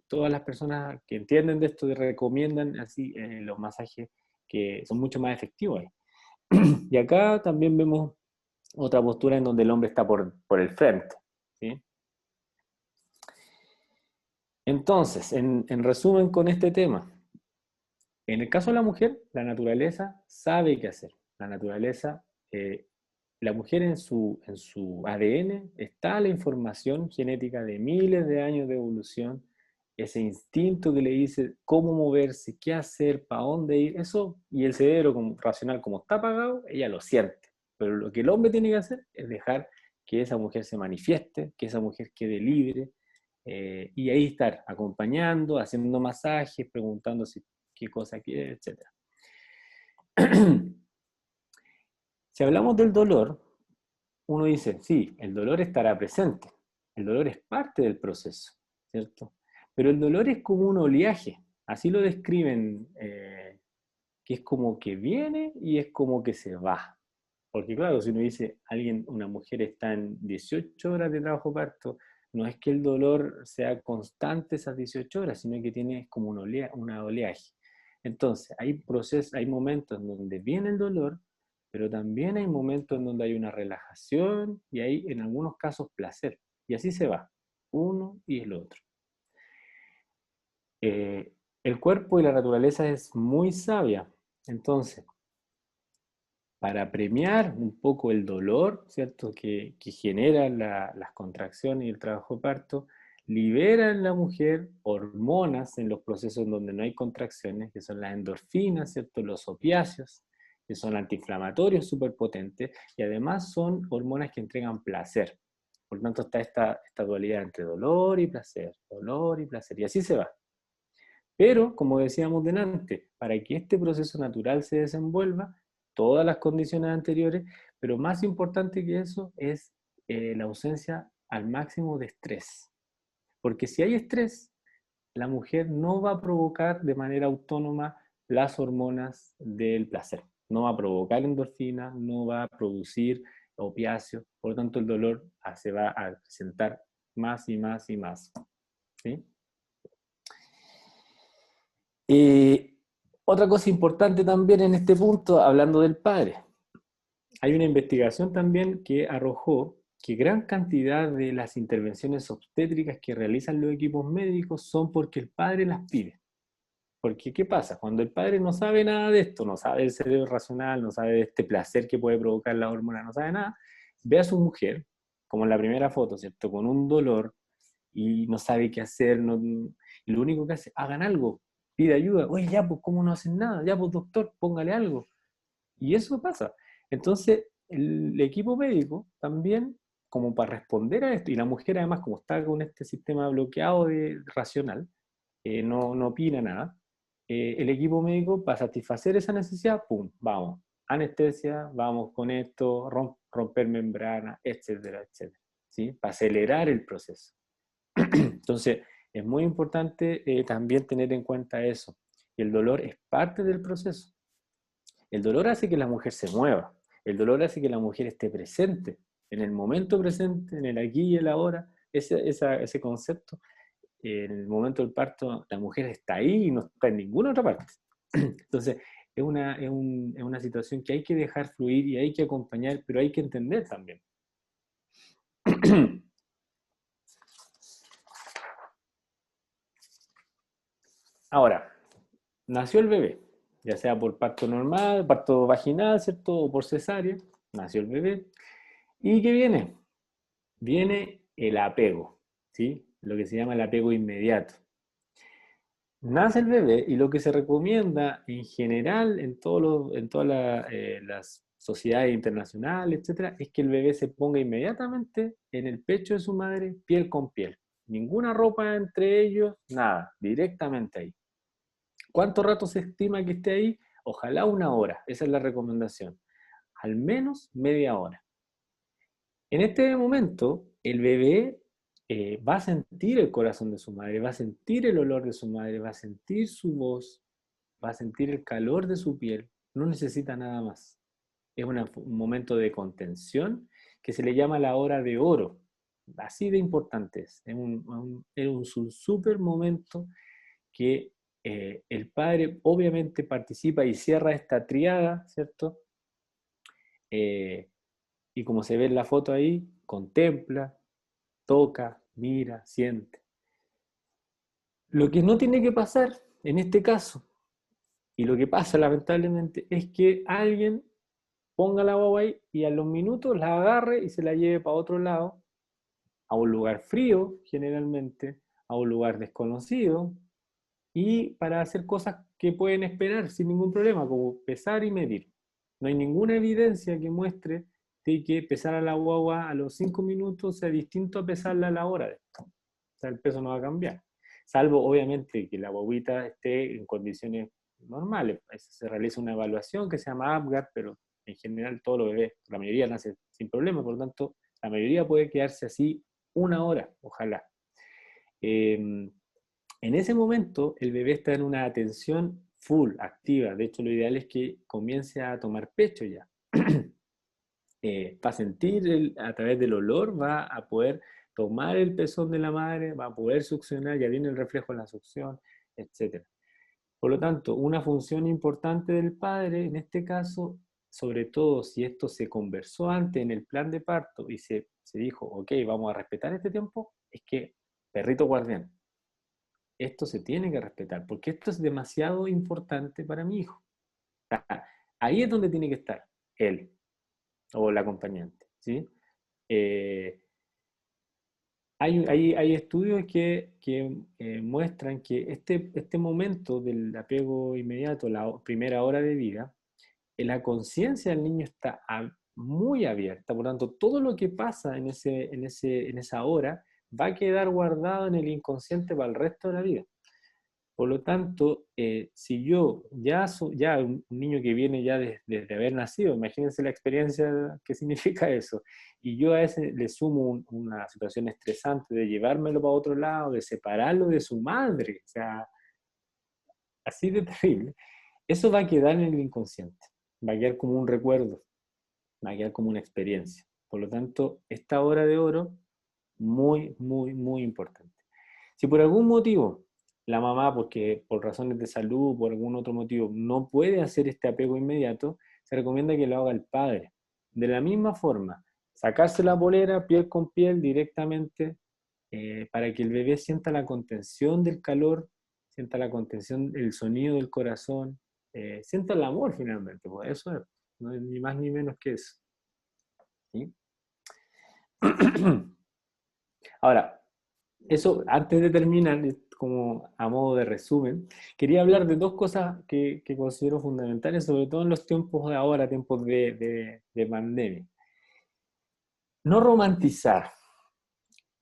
todas las personas que entienden de esto recomiendan así los masajes que son mucho más efectivos. Y acá también vemos otra postura en donde el hombre está por el frente, ¿sí? Entonces, en resumen con este tema, en el caso de la mujer, la naturaleza sabe qué hacer. La naturaleza, la mujer en su ADN está la información genética de miles de años de evolución, ese instinto que le dice cómo moverse, qué hacer, para dónde ir, eso, y el cerebro racional como está apagado, ella lo siente. Pero lo que el hombre tiene que hacer es dejar que esa mujer se manifieste, que esa mujer quede libre, y ahí estar acompañando, haciendo masajes, preguntando qué cosa quiere, etc. Si hablamos del dolor, uno dice, sí, el dolor estará presente, el dolor es parte del proceso, ¿cierto? Pero el dolor es como un oleaje, así lo describen, que es como que viene y es como que se va. Porque claro, si uno dice, una mujer está en 18 horas de trabajo parto, no es que el dolor sea constante esas 18 horas, sino que tiene como una oleaje. Entonces, hay momentos en donde viene el dolor, pero también hay momentos en donde hay una relajación y hay en algunos casos placer. Y así se va, uno y el otro. El cuerpo y la naturaleza es muy sabia. Entonces, para premiar un poco el dolor, ¿cierto?, que generan las contracciones y el trabajo de parto, libera en la mujer hormonas en los procesos donde no hay contracciones, que son las endorfinas, ¿cierto?, los opiáceos, que son antiinflamatorios súper potentes, y además son hormonas que entregan placer. Por lo tanto, está esta dualidad entre dolor y placer, y así se va. Pero, como decíamos delante, para que este proceso natural se desenvuelva, todas las condiciones anteriores, pero más importante que eso es la ausencia al máximo de estrés. Porque si hay estrés, la mujer no va a provocar de manera autónoma las hormonas del placer. No va a provocar endorfina, no va a producir opiáceos, por lo tanto el dolor se va a presentar más y más y más. ¿Sí? Otra cosa importante también en este punto, hablando del padre, hay una investigación también que arrojó que gran cantidad de las intervenciones obstétricas que realizan los equipos médicos son porque el padre las pide. Porque, ¿qué pasa? Cuando el padre no sabe nada de esto, no sabe del cerebro racional, no sabe de este placer que puede provocar la hormona, no sabe nada, ve a su mujer, como en la primera foto, ¿cierto? Con un dolor y no sabe qué hacer, y lo único que hace, hagan algo, pide ayuda. Oye, ya, pues, ¿cómo no hacen nada? Ya, pues, doctor, póngale algo. Y eso pasa. Entonces, el equipo médico también, como para responder a esto, y la mujer además, como está con este sistema bloqueado de racional, no opina nada, el equipo médico, para satisfacer esa necesidad, pum, vamos, anestesia, vamos con esto, romper membrana, etcétera, etcétera, ¿sí? Para acelerar el proceso. Entonces, es muy importante también tener en cuenta eso. Y el dolor es parte del proceso. El dolor hace que la mujer se mueva. El dolor hace que la mujer esté presente, en el momento presente, en el aquí y el ahora. Ese concepto, en el momento del parto, la mujer está ahí y no está en ninguna otra parte. Entonces, es una situación que hay que dejar fluir y hay que acompañar, pero hay que entender también. Ahora, nació el bebé, ya sea por parto normal, parto vaginal, ¿cierto? O por cesárea, nació el bebé. ¿Y qué viene? Viene el apego, ¿sí? Lo que se llama el apego inmediato. Nace el bebé y lo que se recomienda en general en todas las sociedades internacionales, etcétera, es que el bebé se ponga inmediatamente en el pecho de su madre, piel con piel. Ninguna ropa entre ellos, nada, directamente ahí. ¿Cuánto rato se estima que esté ahí? Ojalá una hora, esa es la recomendación. Al menos media hora. En este momento, el bebé va a sentir el corazón de su madre, va a sentir el olor de su madre, va a sentir su voz, va a sentir el calor de su piel, no necesita nada más. Es un momento de contención que se le llama la hora de oro. Así de importante es. Es un súper momento que el padre obviamente participa y cierra esta triada, ¿cierto? Eh, y como se ve en la foto ahí, contempla, toca, mira, siente. Lo que no tiene que pasar en este caso, y lo que pasa lamentablemente, es que alguien ponga la guagua ahí y a los minutos la agarre y se la lleve para otro lado, a un lugar frío generalmente, a un lugar desconocido, y para hacer cosas que pueden esperar sin ningún problema, como pesar y medir. No hay ninguna evidencia que muestre de que pesar a la guagua a los 5 minutos sea distinto a pesarla a la hora de esto. O sea, el peso no va a cambiar. Salvo, obviamente, que la guaguita esté en condiciones normales. Se realiza una evaluación que se llama APGAR, pero en general todos los bebés, la mayoría nace sin problema, por lo tanto, la mayoría puede quedarse así una hora, ojalá. En ese momento, el bebé está en una atención full, activa. De hecho, lo ideal es que comience a tomar pecho ya. Va a sentir, a través del olor, va a poder tomar el pezón de la madre, va a poder succionar, ya viene el reflejo de la succión, etc. Por lo tanto, una función importante del padre, en este caso, sobre todo si esto se conversó antes en el plan de parto y se dijo, ok, vamos a respetar este tiempo, es que, perrito guardián, esto se tiene que respetar, porque esto es demasiado importante para mi hijo. Ahí es donde tiene que estar él o el acompañante, ¿sí? Eh, hay estudios que muestran que este momento del apego inmediato, la primera hora de vida, la conciencia del niño está muy abierta, por lo tanto, todo lo que pasa en esa hora va a quedar guardado en el inconsciente para el resto de la vida. Por lo tanto, si yo ya un niño que viene ya desde haber nacido, imagínense la experiencia que significa eso, y yo a ese le sumo una situación estresante de llevármelo para otro lado, de separarlo de su madre, o sea, así de terrible, Eso va a quedar en el inconsciente, va a quedar como un recuerdo, va a quedar como una experiencia. Por lo tanto, esta hora de oro, muy, muy, muy importante. Si por algún motivo la mamá, porque por razones de salud, por algún otro motivo, no puede hacer este apego inmediato, se recomienda que lo haga el padre. De la misma forma, sacarse la polera piel con piel directamente para que el bebé sienta la contención del calor, sienta la contención, el sonido del corazón, sienta el amor finalmente, pues eso es, no es ni más ni menos que eso. ¿Sí? Ahora, eso, antes de terminar, como a modo de resumen, quería hablar de dos cosas que considero fundamentales, sobre todo en los tiempos de ahora, tiempos de pandemia. No romantizar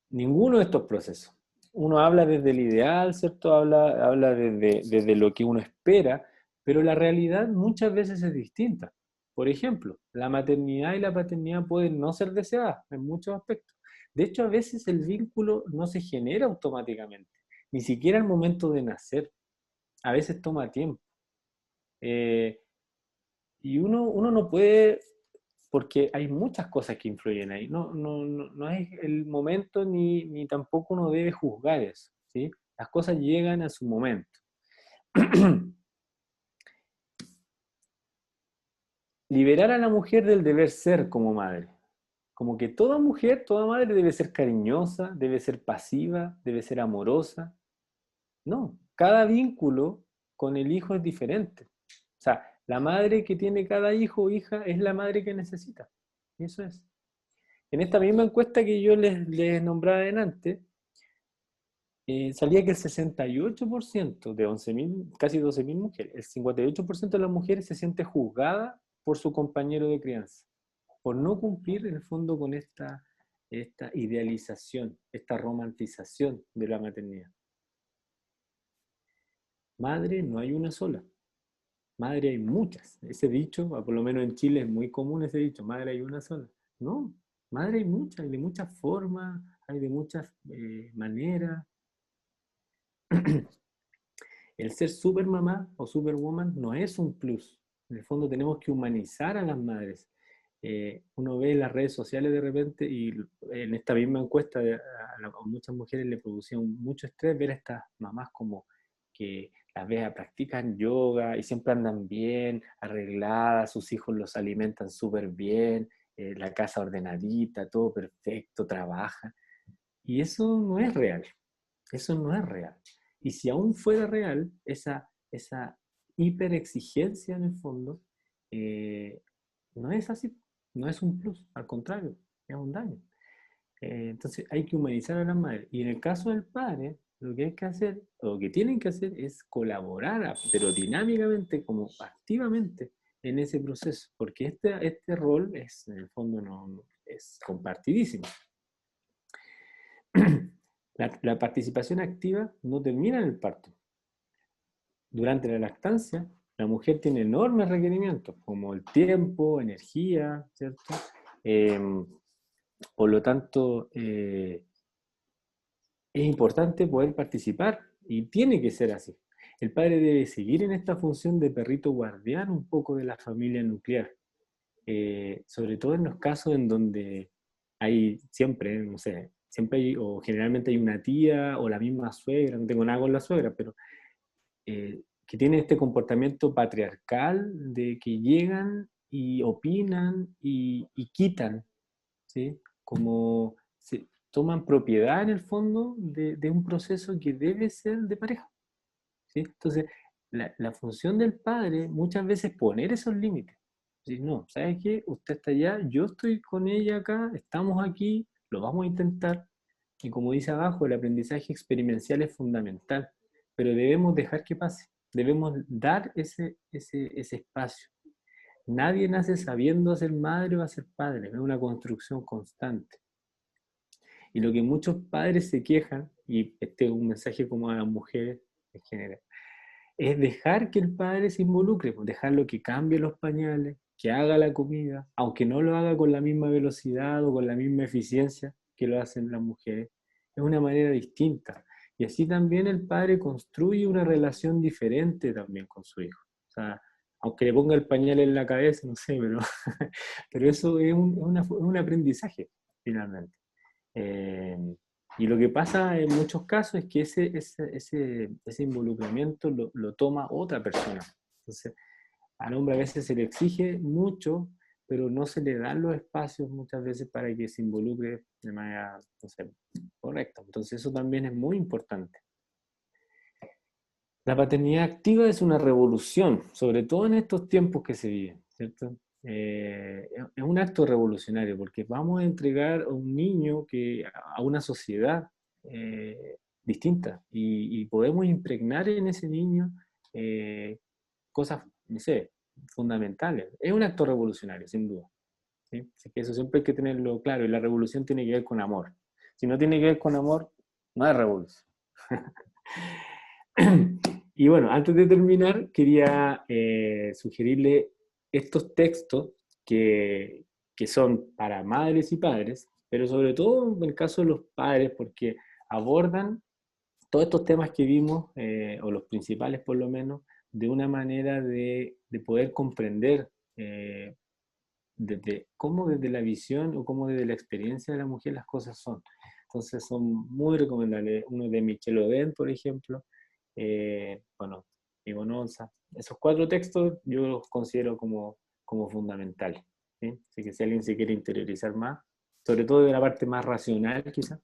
ninguno de estos procesos. Uno habla desde el ideal, ¿cierto? Habla desde lo que uno espera, pero la realidad muchas veces es distinta. Por ejemplo, la maternidad y la paternidad pueden no ser deseadas en muchos aspectos. De hecho, a veces el vínculo no se genera automáticamente, ni siquiera al momento de nacer. A veces toma tiempo. Eh, y uno no puede, porque hay muchas cosas que influyen ahí. No es el momento ni tampoco uno debe juzgar eso, ¿sí? Las cosas llegan a su momento. Liberar a la mujer del deber ser como madre. Como que toda mujer, toda madre debe ser cariñosa, debe ser pasiva, debe ser amorosa. No, cada vínculo con el hijo es diferente. O sea, la madre que tiene cada hijo o hija es la madre que necesita. Eso es. En esta misma encuesta que yo les nombraba adelante, salía que el 68% de 11.000, casi 12.000 mujeres, el 58% de las mujeres se siente juzgada por su compañero de crianza, por no cumplir en el fondo con esta idealización, esta romantización de la maternidad. Madre no hay una sola, madre hay muchas. Ese dicho, por lo menos en Chile es muy común ese dicho, madre hay una sola. No, madre hay muchas, hay de muchas formas, hay de muchas maneras. El ser supermamá o superwoman no es un plus. En el fondo tenemos que humanizar a las madres. Uno ve en las redes sociales de repente y en esta misma encuesta a muchas mujeres le producía mucho estrés ver a estas mamás como que las veas practican yoga y siempre andan bien, arregladas, sus hijos los alimentan súper bien, la casa ordenadita, todo perfecto, trabaja. Y eso no es real. Eso no es real. Y si aún fuera real, esa hiperexigencia en el fondo eh, no es así, no es un plus, al contrario, es un daño. Entonces hay que humanizar a las madres. Y en el caso del padre, lo que hay que hacer, o lo que tienen que hacer es colaborar, pero dinámicamente, como activamente, en ese proceso, porque este rol es, en el fondo, es compartidísimo. La participación activa no termina en el parto. Durante la lactancia, la mujer tiene enormes requerimientos, como el tiempo, energía, ¿cierto? Eh, por lo tanto, es importante poder participar y tiene que ser así. El padre debe seguir en esta función de perrito guardián un poco de la familia nuclear, sobre todo en los casos en donde hay siempre, no sé, siempre hay, o generalmente hay una tía o la misma suegra, no tengo nada con la suegra, pero que tienen este comportamiento patriarcal de que llegan y opinan y quitan, ¿sí? Como se toman propiedad en el fondo de un proceso que debe ser de pareja, ¿sí? Entonces, la función del padre muchas veces es poner esos límites. Decir, no, ¿sabes qué? Usted está allá, yo estoy con ella acá, estamos aquí, lo vamos a intentar. Y como dice abajo, el aprendizaje experiencial es fundamental, pero debemos dejar que pase, debemos dar ese espacio. Nadie nace sabiendo ser madre o ser padre, es una construcción constante. Y lo que muchos padres se quejan, y este es un mensaje como a las mujeres en general, es dejar que el padre se involucre, pues dejarlo que cambie los pañales, que haga la comida, aunque no lo haga con la misma velocidad o con la misma eficiencia que lo hacen las mujeres, es una manera distinta. Y así también el padre construye una relación diferente también con su hijo. sea, aunque le ponga el pañal en la cabeza, no sé, pero, pero eso es un aprendizaje, finalmente. Eh, y lo que pasa en muchos casos es que ese involucramiento lo toma otra persona. Entonces, al hombre a veces se le exige mucho, pero no se le dan los espacios muchas veces para que se involucre de manera, no sé, correcta. Entonces, eso también es muy importante. La paternidad activa es una revolución, sobre todo en estos tiempos que se viven, ¿cierto? Es un acto revolucionario porque vamos a entregar a un niño a una sociedad distinta y podemos impregnar en ese niño cosas, no sé, fundamentales. Es un acto revolucionario, sin duda. ¿Sí? Así que eso siempre hay que tenerlo claro y la revolución tiene que ver con amor. Si no tiene que ver con amor, no hay revolución. Y bueno, antes de terminar, quería sugerirle estos textos que, que son para madres y padres, pero sobre todo en el caso de los padres, porque abordan todos estos temas que vimos, o los principales por lo menos, de una manera de poder comprender cómo desde la visión o cómo desde la experiencia de la mujer las cosas son. Entonces son muy recomendables. Uno de Michel Oden, por ejemplo, bueno, y Bononza. Esos 4 textos yo los considero como fundamentales. ¿Sí? Así que si alguien se quiere interiorizar más, sobre todo de la parte más racional quizás,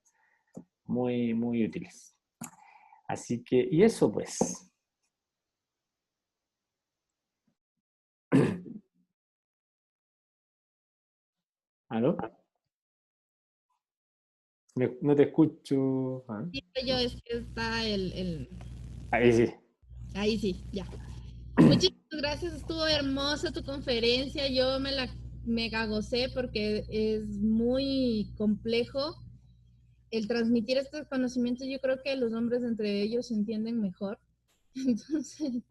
muy, muy útiles. Así que, y eso pues. ¿Aló? No te escucho. ¿Ah?
Sí, yo es que está
Ahí sí.
ahí sí, ya. Muchísimas gracias, estuvo hermosa tu conferencia, yo me la mega gocé porque es muy complejo el transmitir estos conocimientos. Yo creo que los hombres entre ellos se entienden mejor. Entonces,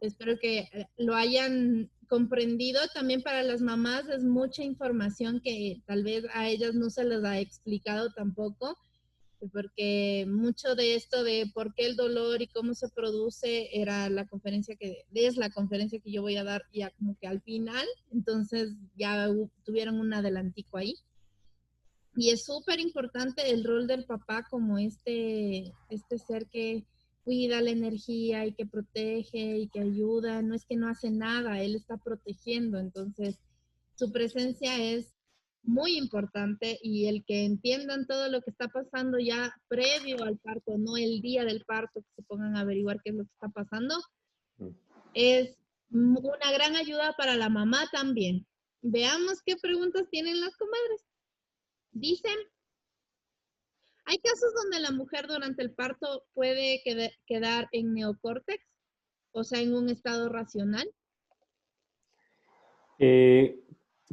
espero que lo hayan comprendido. También para las mamás es mucha información que tal vez a ellas no se les ha explicado tampoco, porque mucho de esto de por qué el dolor y cómo se produce es la conferencia que yo voy a dar ya como que al final. Entonces ya tuvieron un adelantico ahí. Y es súper importante el rol del papá como este ser que cuida la energía y que protege y que ayuda. No es que no hace nada, él está protegiendo. Entonces, su presencia es muy importante y el que entiendan todo lo que está pasando ya previo al parto, no el día del parto, que se pongan a averiguar qué es lo que está pasando, es una gran ayuda para la mamá también. Veamos qué preguntas tienen las comadres. Dicen, hay casos donde la mujer durante el parto puede quedar en neocórtex, o sea, en un estado racional.
Eh,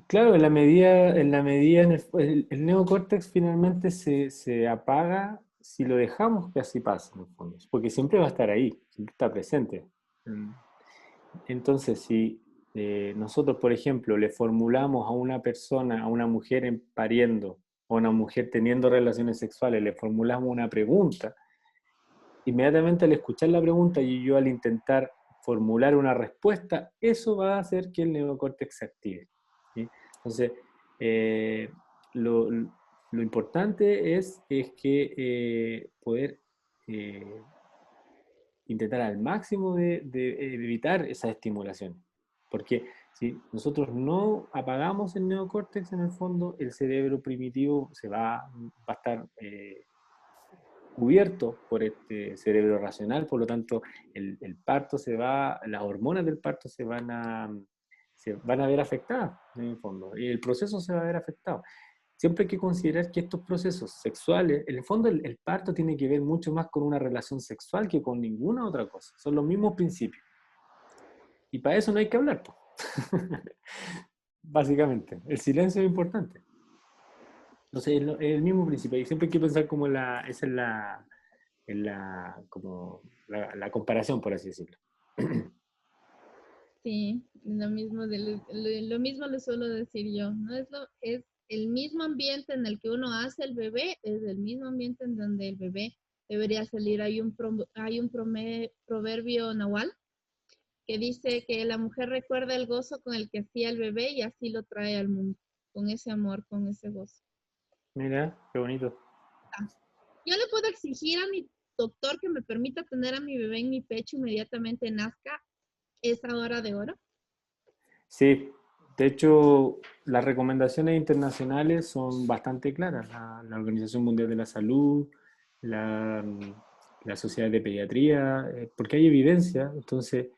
claro, en la medida el neocórtex finalmente se apaga si lo dejamos que así pase, en el fondo, porque siempre va a estar ahí, siempre está presente. Mm. Entonces, si nosotros, por ejemplo, le formulamos a una persona, a una mujer pariendo, o a una mujer teniendo relaciones sexuales, le formulamos una pregunta, inmediatamente al escuchar la pregunta y yo al intentar formular una respuesta, eso va a hacer que el neocórtex se active. ¿Sí? Entonces, eh, lo, lo, importante es que poder intentar al máximo de evitar esa estimulación. Porque si nosotros no apagamos el neocórtex, en el fondo, el cerebro primitivo va a estar cubierto por este cerebro racional, por lo tanto el parto las hormonas del parto se van a ver afectadas en el fondo, y el proceso se va a ver afectado. Siempre hay que considerar que estos procesos sexuales, en el fondo el parto tiene que ver mucho más con una relación sexual que con ninguna otra cosa, son los mismos principios. Y para eso no hay que hablar, pues. Básicamente, el silencio es importante. Entonces es el mismo principio, y siempre hay que pensar como esa es la comparación, por así decirlo.
Sí, lo mismo le suelo decir yo, ¿no? Es el mismo ambiente en el que uno hace el bebé, es el mismo ambiente en donde el bebé debería salir. Hay un proverbio nahual que dice que la mujer recuerda el gozo con el que hacía el bebé y así lo trae al mundo, con ese amor, con ese gozo.
Mira, qué bonito.
Yo le puedo exigir a mi doctor que me permita tener a mi bebé en mi pecho inmediatamente nazca esa hora de oro.
Sí, de hecho, las recomendaciones internacionales son bastante claras. La Organización Mundial de la Salud, la, la Sociedad de Pediatría, porque hay evidencia, entonces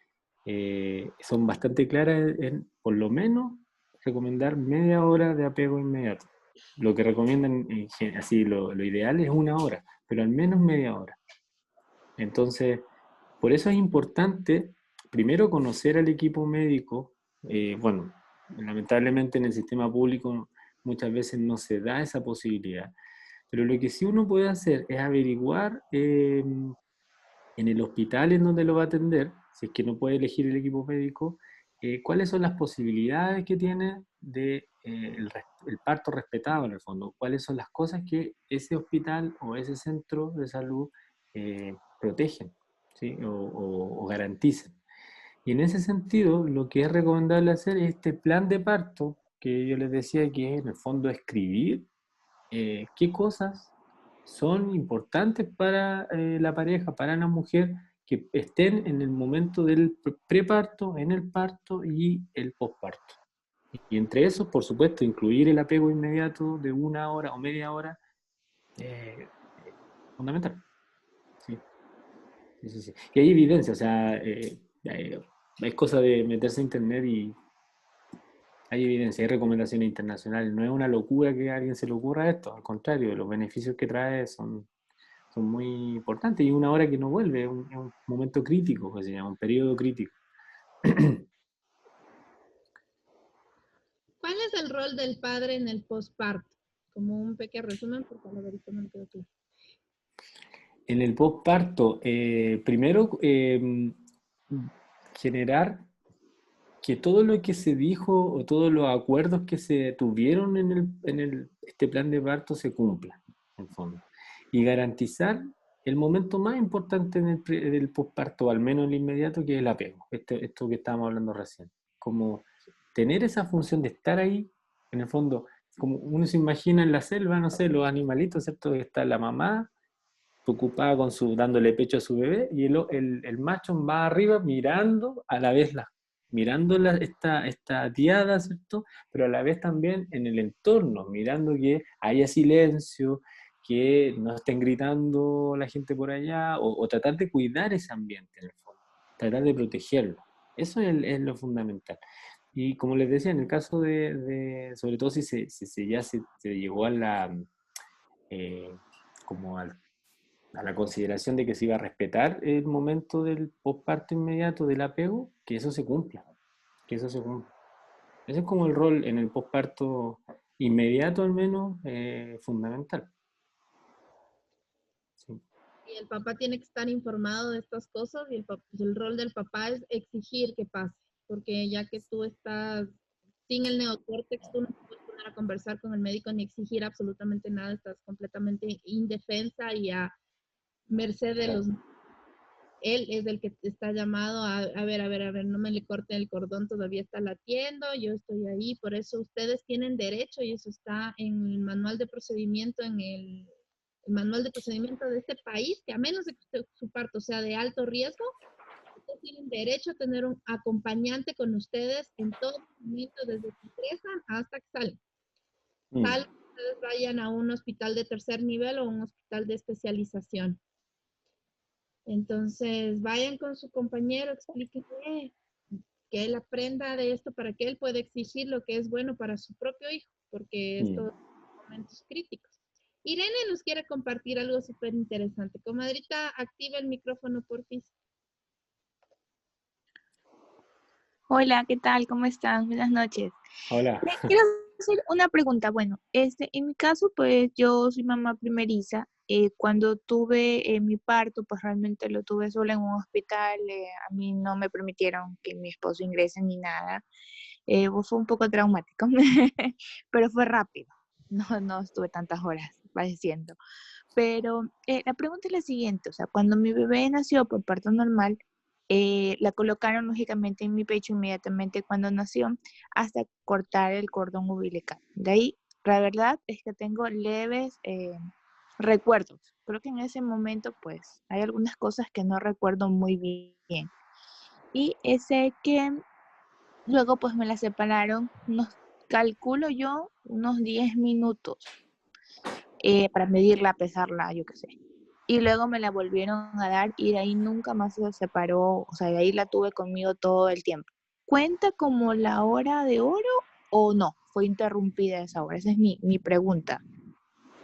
son bastante claras en, por lo menos, recomendar media hora de apego inmediato. Lo que recomiendan, así, lo ideal es una hora, pero al menos media hora. Entonces, por eso es importante, primero, conocer al equipo médico. Bueno, lamentablemente en el sistema público muchas veces no se da esa posibilidad, pero lo que sí uno puede hacer es averiguar en el hospital en donde lo va a atender, si es que no puede elegir el equipo médico, cuáles son las posibilidades que tiene de el parto respetado en el fondo, cuáles son las cosas que ese hospital o ese centro de salud protegen, ¿sí? O garantizan. Y en ese sentido, lo que es recomendable hacer es este plan de parto, que yo les decía que es en el fondo escribir qué cosas son importantes para la pareja, para la mujer, que estén en el momento del preparto, en el parto y el posparto. Y entre esos, por supuesto, incluir el apego inmediato de una hora o media hora, eh, fundamental. Sí, sí, sí, sí. Y hay evidencia, o sea, es cosa de meterse a internet y hay evidencia, hay recomendaciones internacionales. No es una locura que a alguien se le ocurra esto, al contrario, los beneficios que trae son muy importantes y una hora que no vuelve, es un momento crítico, que se llama, un periodo crítico.
¿Cuál es el rol del padre en el posparto? Como un pequeño resumen, porque a la verdad no me quedó claro.
En el postparto, primero, generar que todo lo que se dijo o todos los acuerdos que se tuvieron este plan de parto se cumplan, en fondo. Y garantizar el momento más importante del posparto, al menos en el inmediato, que es el apego, esto que estábamos hablando recién. Como tener esa función de estar ahí, en el fondo, como uno se imagina en la selva, no sé, los animalitos, ¿cierto? Que está la mamá preocupada con dándole pecho a su bebé, y el macho va arriba mirando a la vez mirando esta diada, ¿cierto? Pero a la vez también en el entorno, mirando que haya silencio, que no estén gritando la gente por allá, o tratar de cuidar ese ambiente en el fondo, tratar de protegerlo. Eso es lo fundamental. Y como les decía, en el caso sobre todo si ya se llegó eh, como a la consideración de que se iba a respetar el momento del posparto inmediato, del apego, que eso se cumpla, que eso se cumpla. Ese es como el rol en el posparto inmediato al menos, fundamental. Sí.
Y el papá tiene que estar informado de estas cosas y el rol del papá es exigir que pase, porque ya que tú estás sin el neocórtex, tú no te puedes poner a conversar con el médico ni exigir absolutamente nada, estás completamente indefensa y a merced de los... Él es el que está llamado a ver, no me le corten el cordón, todavía está latiendo, yo estoy ahí, por eso ustedes tienen derecho y eso está en el manual de procedimiento, en el manual de procedimiento de este país, que a menos de que su parto sea de alto riesgo, ustedes tienen derecho a tener un acompañante con ustedes en todo momento, desde que ingresan hasta que salen.
Mm.
Salvo que ustedes vayan a un hospital de tercer nivel o un hospital de especialización. Entonces, vayan con su compañero, explíquenle que él aprenda de esto para que él pueda exigir lo que es bueno para su propio hijo, porque
Mm.
estos son momentos críticos. Irene nos quiere compartir algo súper interesante. Comadrita, activa el micrófono, porfis.
Hola, ¿qué tal? ¿Cómo están? Buenas noches.
Hola.
Le quiero hacer una pregunta. Bueno, en mi caso, pues yo soy mamá primeriza. Cuando tuve mi parto, pues realmente lo tuve sola en un hospital. A mí no me permitieron que mi esposo ingrese ni nada. Fue un poco traumático, pero fue rápido. No estuve tantas horas padeciendo. Pero la pregunta es la siguiente, o sea, cuando mi bebé nació por parto normal, La colocaron lógicamente en mi pecho inmediatamente cuando nació hasta cortar el cordón umbilical. De ahí, la verdad es que tengo leves recuerdos. Creo que en ese momento pues hay algunas cosas que no recuerdo muy bien. Y sé que luego pues me la separaron, calculo yo, unos 10 minutos para medirla, pesarla, yo qué sé. Y luego me la volvieron a dar y de ahí nunca más se separó, o sea, de ahí la tuve conmigo todo el tiempo. ¿Cuenta como la hora de oro o no? Fue interrumpida esa hora, esa es mi pregunta.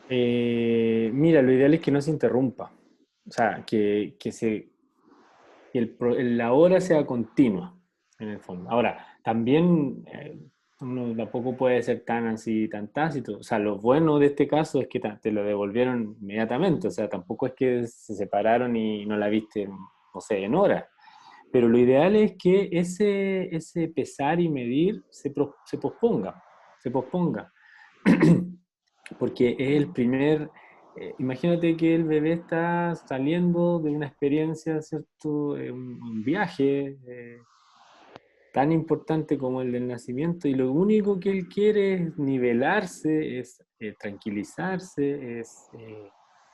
Mira, lo ideal es que no se interrumpa. O sea, la hora sea continua, en el fondo. Ahora, también uno tampoco puede ser tan así, tan tácito. O sea, lo bueno de este caso es que te lo devolvieron inmediatamente. O sea, tampoco es que se separaron y no la viste, no sé, en horas. Pero lo ideal es que ese pesar y medir se posponga, se posponga. Porque es el primer, imagínate que el bebé está saliendo de una experiencia, ¿cierto? Un viaje tan importante como el del nacimiento y lo único que él quiere es nivelarse, es tranquilizarse, es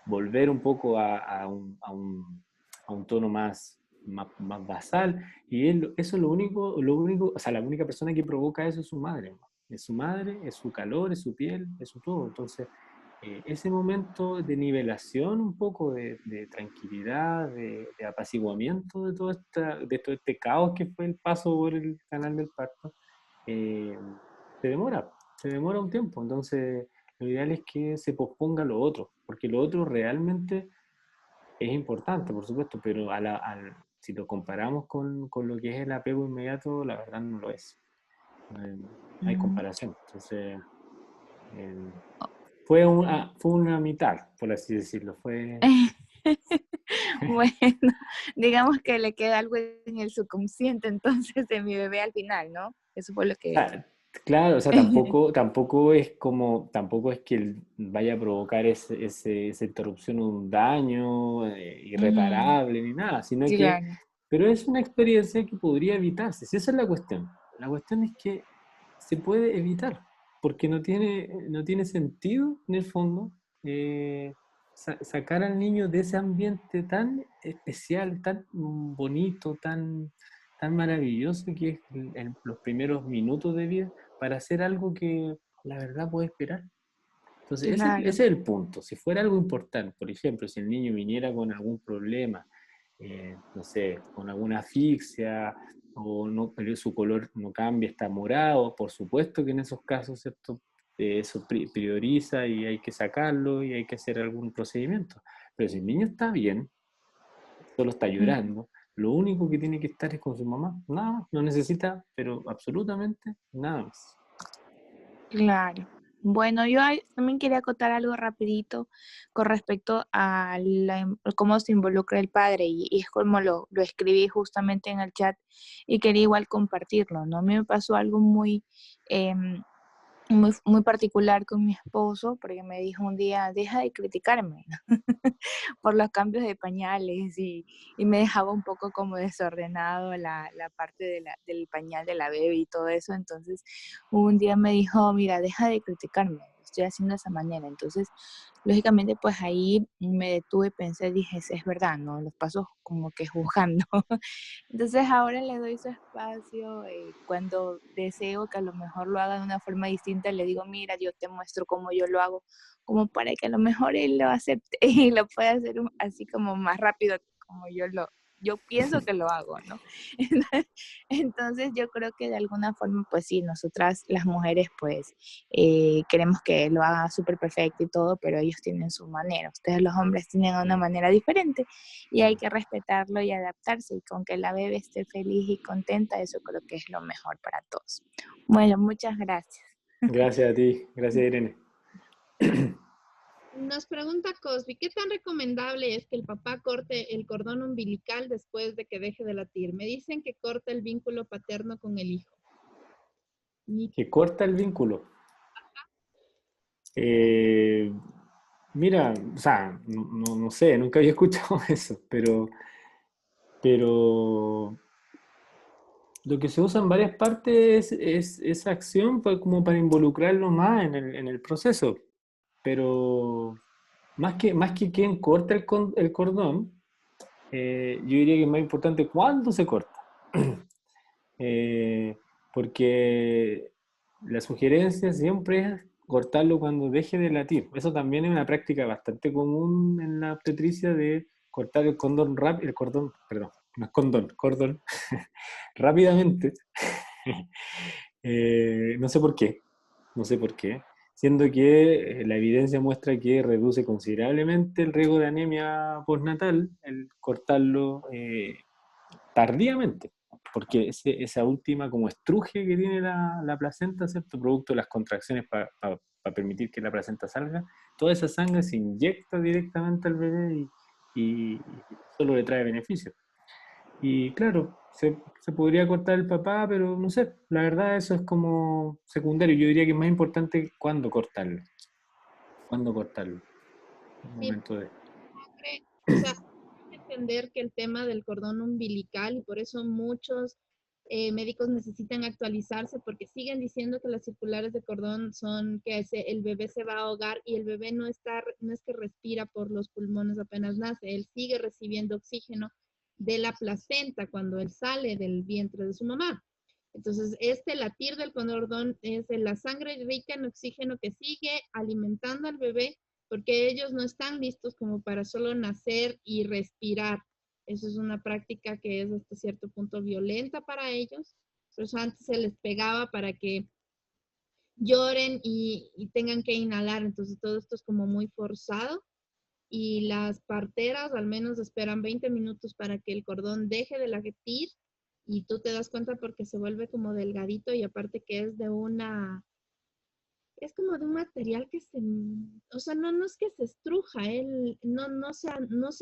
volver un poco a un tono más basal y eso es lo único, o sea, la única persona que provoca eso es su madre, ¿no? Es su madre, es su calor, es su piel, es su todo. Entonces, ese momento de nivelación un poco, de tranquilidad, de apaciguamiento de todo este caos que fue el paso por el canal del parto, eh, se demora un tiempo. Entonces, lo ideal es que se posponga lo otro, porque lo otro realmente es importante, por supuesto, pero si lo comparamos con lo que es el apego inmediato, la verdad no lo es. No hay
Mm.
comparación. Entonces, eh, fue una mitad, por así decirlo.
Bueno, digamos que le queda algo en el subconsciente entonces de mi bebé al final, ¿no? Eso fue lo que...
Ah, claro, o sea, tampoco es que vaya a provocar esa interrupción un daño
Ujú,
irreparable ni nada, sino que,
claro.
pero es una experiencia que podría evitarse, si esa es la cuestión. La cuestión es que se puede evitar, porque no tiene sentido, en el fondo, sacar al niño de ese ambiente tan especial, tan bonito, tan maravilloso que es los primeros minutos de vida para hacer algo que la verdad puede esperar. Entonces, ese
Claro.
es el punto. Si fuera algo importante, por ejemplo, si el niño viniera con algún problema, no sé, con alguna asfixia, o no, pero su color no cambia, está morado, por supuesto que en esos casos, ¿cierto? Eso prioriza y hay que sacarlo y hay que hacer algún procedimiento. Pero si el niño está bien, solo está
Ujú,
llorando, lo único que tiene que estar es con su mamá, nada más, no necesita, pero absolutamente nada más.
claro. Bueno, yo también quería acotar algo rapidito con respecto a cómo se involucra el padre y es como lo escribí justamente en el chat y quería igual compartirlo, ¿no? A mí me pasó algo em, muy particular con mi esposo, porque me dijo un día, deja de criticarme por los cambios de pañales y me dejaba un poco como desordenado la parte del pañal de la bebé y todo eso. Entonces, un día me dijo, mira, deja de criticarme, lo estoy haciendo de esa manera. Entonces, lógicamente, pues ahí me detuve, pensé, dije, "Sí, es verdad, ¿no? Los pasos como que juzgando. Entonces ahora le doy su espacio, cuando deseo que a lo mejor lo haga de una forma distinta, le digo, mira, yo te muestro cómo yo lo hago, como para que a lo mejor él lo acepte y lo pueda hacer así como más rápido como yo pienso que lo hago, ¿no? Entonces yo creo que de alguna forma, pues sí, nosotras las mujeres pues queremos que lo haga súper perfecto y todo, pero ellos tienen su manera, ustedes los hombres tienen una manera diferente y hay que respetarlo y adaptarse y con que la bebé esté feliz y contenta, eso creo que es lo mejor para todos. Bueno, muchas gracias.
Gracias a ti, gracias Irene.
Nos pregunta Cosby, ¿qué tan recomendable es que el papá corte el cordón umbilical después de que deje de latir? Me dicen que corta el vínculo paterno con el hijo. Ni-
Que corta el vínculo. Eh, Mira, o sea, no sé, nunca había escuchado eso, pero pero lo que se usa en varias partes es esa acción como para involucrarlo más en el proceso. Pero más que quién corta el cordón, yo diría que es más importante cuándo se corta. Eh, Porque la sugerencia siempre es cortarlo cuando deje de latir. Eso también es una práctica bastante común en la obstetricia de cortar el cordón rápido, el cordón, perdón, no es cordón rápidamente. No sé por qué, no sé por qué, siendo que la evidencia muestra que reduce considerablemente el riesgo de anemia postnatal el cortarlo tardíamente, porque esa última como estruje que tiene la placenta, ¿cierto? Producto de las contracciones para permitir que la placenta salga, toda esa sangre se inyecta directamente al bebé y solo le trae beneficios. Y claro, se podría cortar el papá, pero no sé, la verdad eso es como secundario. Yo diría que es más importante cuándo cortarlo, el
Sí,
momento de...
o sea, hay que entender que el tema del cordón umbilical, y por eso muchos médicos necesitan actualizarse, porque siguen diciendo que las circulares de cordón son que el bebé se va a ahogar, y el bebé no es que respira por los pulmones apenas nace, él sigue recibiendo oxígeno de la placenta cuando él sale del vientre de su mamá. Entonces, este latir del cordón es de la sangre rica en oxígeno que sigue alimentando al bebé, porque ellos no están listos como para solo nacer y respirar. Eso es una práctica que es hasta cierto punto violenta para ellos. Por eso antes se les pegaba para que lloren y tengan que inhalar. Entonces todo esto es como muy forzado. Y las parteras al menos esperan 20 minutos para que el cordón deje de latir, y tú te das cuenta porque se vuelve como delgadito, y aparte que es como de un material que o sea, no es que se estruja, él no se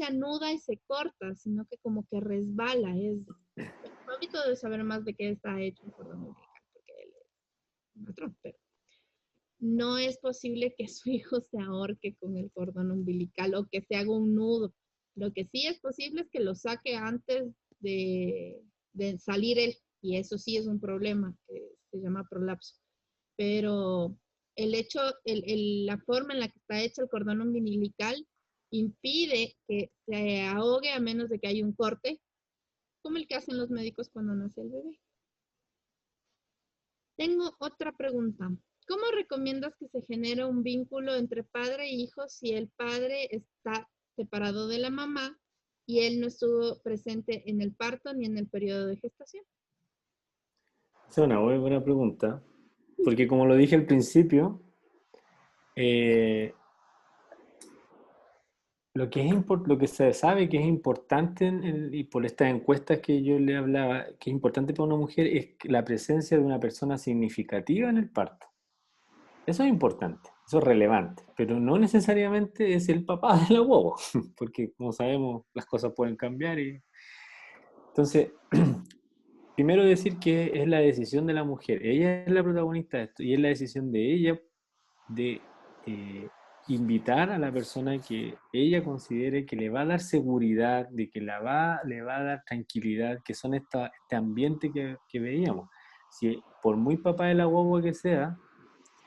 anuda y se corta, sino que como que resbala. Fabito debe saber más de qué está hecho el cordón umbilical, porque él es patrón, pero no es posible que su hijo se ahorque con el cordón umbilical o que se haga un nudo. Lo que sí es posible es que lo saque antes de salir él, y eso sí es un problema que se llama prolapso. Pero el hecho, la forma en la que está hecho el cordón umbilical impide que se ahogue a menos de que haya un corte, como el que hacen los médicos cuando nace el bebé. Tengo otra pregunta. ¿Cómo recomiendas que se genere un vínculo entre padre e hijo si el padre está separado de la mamá y él no estuvo presente en el parto ni en el periodo de gestación?
Esa es una muy buena pregunta, porque como lo dije al principio, eh, lo que se sabe que es importante, y por estas encuestas que yo le hablaba, que es importante para una mujer, es la presencia de una persona significativa en el parto. Eso es importante, eso es relevante, pero no necesariamente es el papá de la guagua, porque como sabemos las cosas pueden cambiar. Entonces, primero decir que es la decisión de la mujer, ella es la protagonista de esto y es la decisión de ella de eh, invitar a la persona que ella considere que le va a dar seguridad, de que le va a dar tranquilidad, que son este ambiente que veíamos. Si por muy papá de la guagua que sea,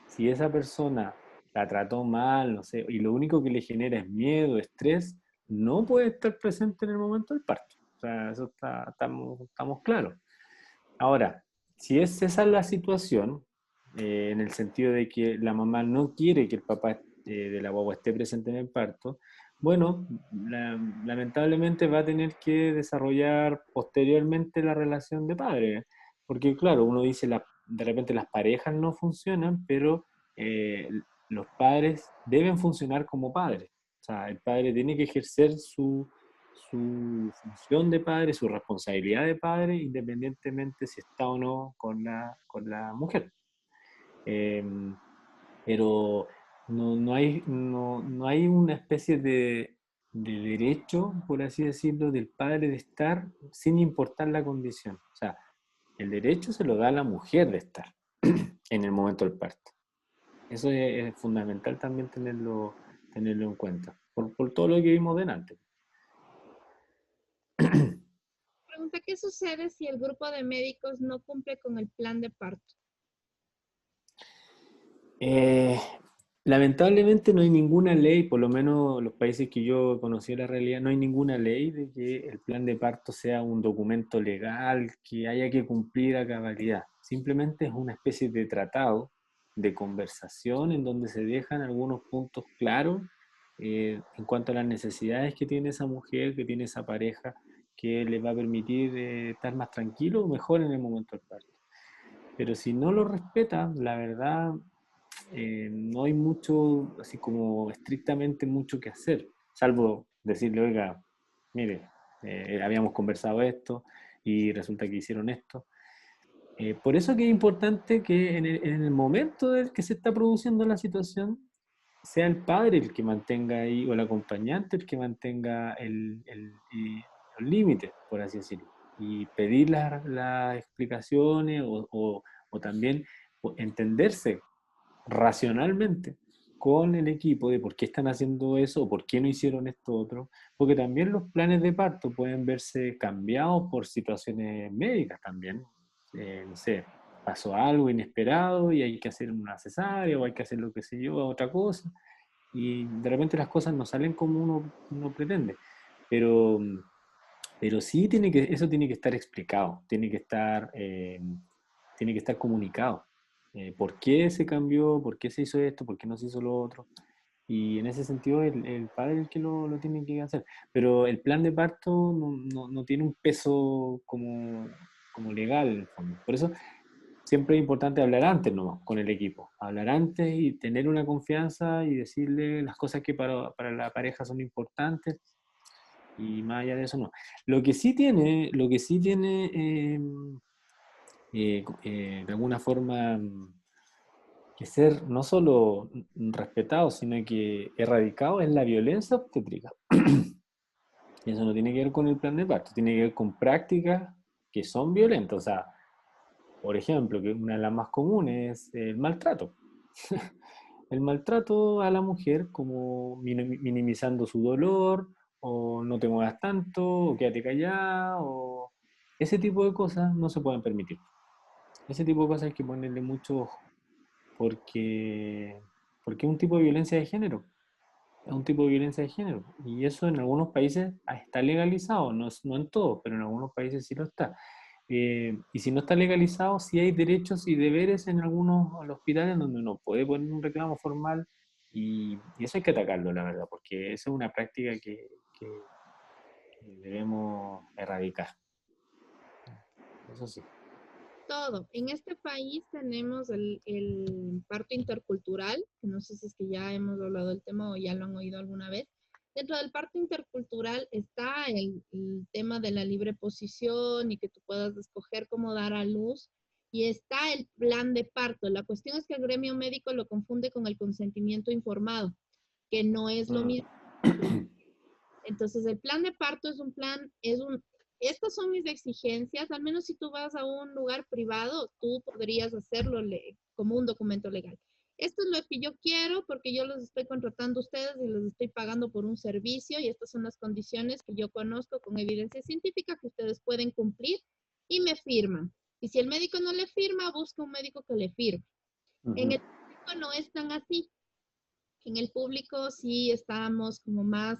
si esa persona la trató mal, no sé, y lo único que le genera es miedo, estrés, no puede estar presente en el momento del parto. O sea, eso estamos claros. Ahora, si es esa la situación, en el sentido de que la mamá no quiere que el papá de la guagua esté presente en el parto, bueno, lamentablemente va a tener que desarrollar posteriormente la relación de padre, porque claro, uno dice, de repente las parejas no funcionan, pero eh, los padres deben funcionar como padres. O sea, el padre tiene que ejercer su función de padre, su responsabilidad de padre, independientemente si está o no con la mujer. Eh, pero no hay una especie de derecho, por así decirlo, del padre de estar sin importar la condición. O sea, el derecho se lo da a la mujer de estar en el momento del parto. Eso es fundamental también tenerlo en cuenta, por todo lo que vimos delante.
pregunta, ¿qué sucede si el grupo de médicos no cumple con el plan de parto?
Eh, Lamentablemente no hay ninguna ley, por lo menos los países que yo conocí la realidad, no hay ninguna ley de que el plan de parto sea un documento legal que haya que cumplir a cabalidad. Simplemente es una especie de tratado, de conversación en donde se dejan algunos puntos claros en cuanto a las necesidades que tiene esa mujer, que tiene esa pareja, que le va a permitir estar más tranquilo o mejor en el momento del parto. Pero si no lo respeta, la verdad, no hay mucho, así como estrictamente mucho que hacer, salvo decirle, oiga, mire, habíamos conversado esto y resulta que hicieron esto. Por eso que es importante que en el momento del que se está produciendo la situación, sea el padre el que mantenga ahí, o el acompañante el que mantenga los límites, por así decirlo, y pedir las explicaciones o también entenderse racionalmente con el equipo de por qué están haciendo eso o por qué no hicieron esto otro, porque también los planes de parto pueden verse cambiados por situaciones médicas también. No sé, pasó algo inesperado y hay que hacer una cesárea o hay que hacer lo que sé yo, otra cosa, y de repente las cosas no salen como uno pretende, pero, pero sí eso tiene que estar explicado, tiene que estar comunicado. ¿Por qué se cambió? ¿Por qué se hizo esto? ¿Por qué no se hizo lo otro? Y en ese sentido el padre es el que lo tiene que hacer. Pero el plan de parto no tiene un peso como legal en el fondo. Por eso siempre es importante hablar antes, ¿no? Con el equipo. Hablar antes y tener una confianza y decirle las cosas que para la pareja son importantes y más allá de eso no. Lo que sí tiene de alguna forma que ser no solo respetado, sino que erradicado es la violencia obstétrica. Y eso no tiene que ver con el plan de parto, tiene que ver con prácticas que son violentas. O sea, por ejemplo, que una de las más comunes es el maltrato. El maltrato a la mujer como minimizando su dolor, o no te muevas tanto, o quédate callada, o ese tipo de cosas no se pueden permitir. Ese tipo de cosas hay que ponerle mucho ojo, porque, porque es un tipo de violencia de género. Es un tipo de violencia de género. Y eso en algunos países está legalizado, no en todos, pero en algunos países sí lo está. Y si no está legalizado, sí hay derechos y deberes en algunos hospitales donde uno puede poner un reclamo formal y eso hay que atacarlo, la verdad, porque eso es una práctica que debemos erradicar. Eso sí.
Todo. En este país tenemos el parto intercultural, que no sé si es que ya hemos hablado del tema o ya lo han oído alguna vez. Dentro del parto intercultural está el tema de la libre posición y que tú puedas escoger cómo dar a luz. Y está el plan de parto. La cuestión es que el gremio médico lo confunde con el consentimiento informado, que no es lo mismo. Entonces, el plan de parto es un plan, estas son mis exigencias, al menos si tú vas a un lugar privado, tú podrías hacerlo como un documento legal. Esto es lo que yo quiero porque yo los estoy contratando a ustedes y les estoy pagando por un servicio y estas son las condiciones que yo conozco con evidencia científica que ustedes pueden cumplir y me firman. Y si el médico no le firma, busca un médico que le firme. En el público no es tan así. En el público sí estamos como más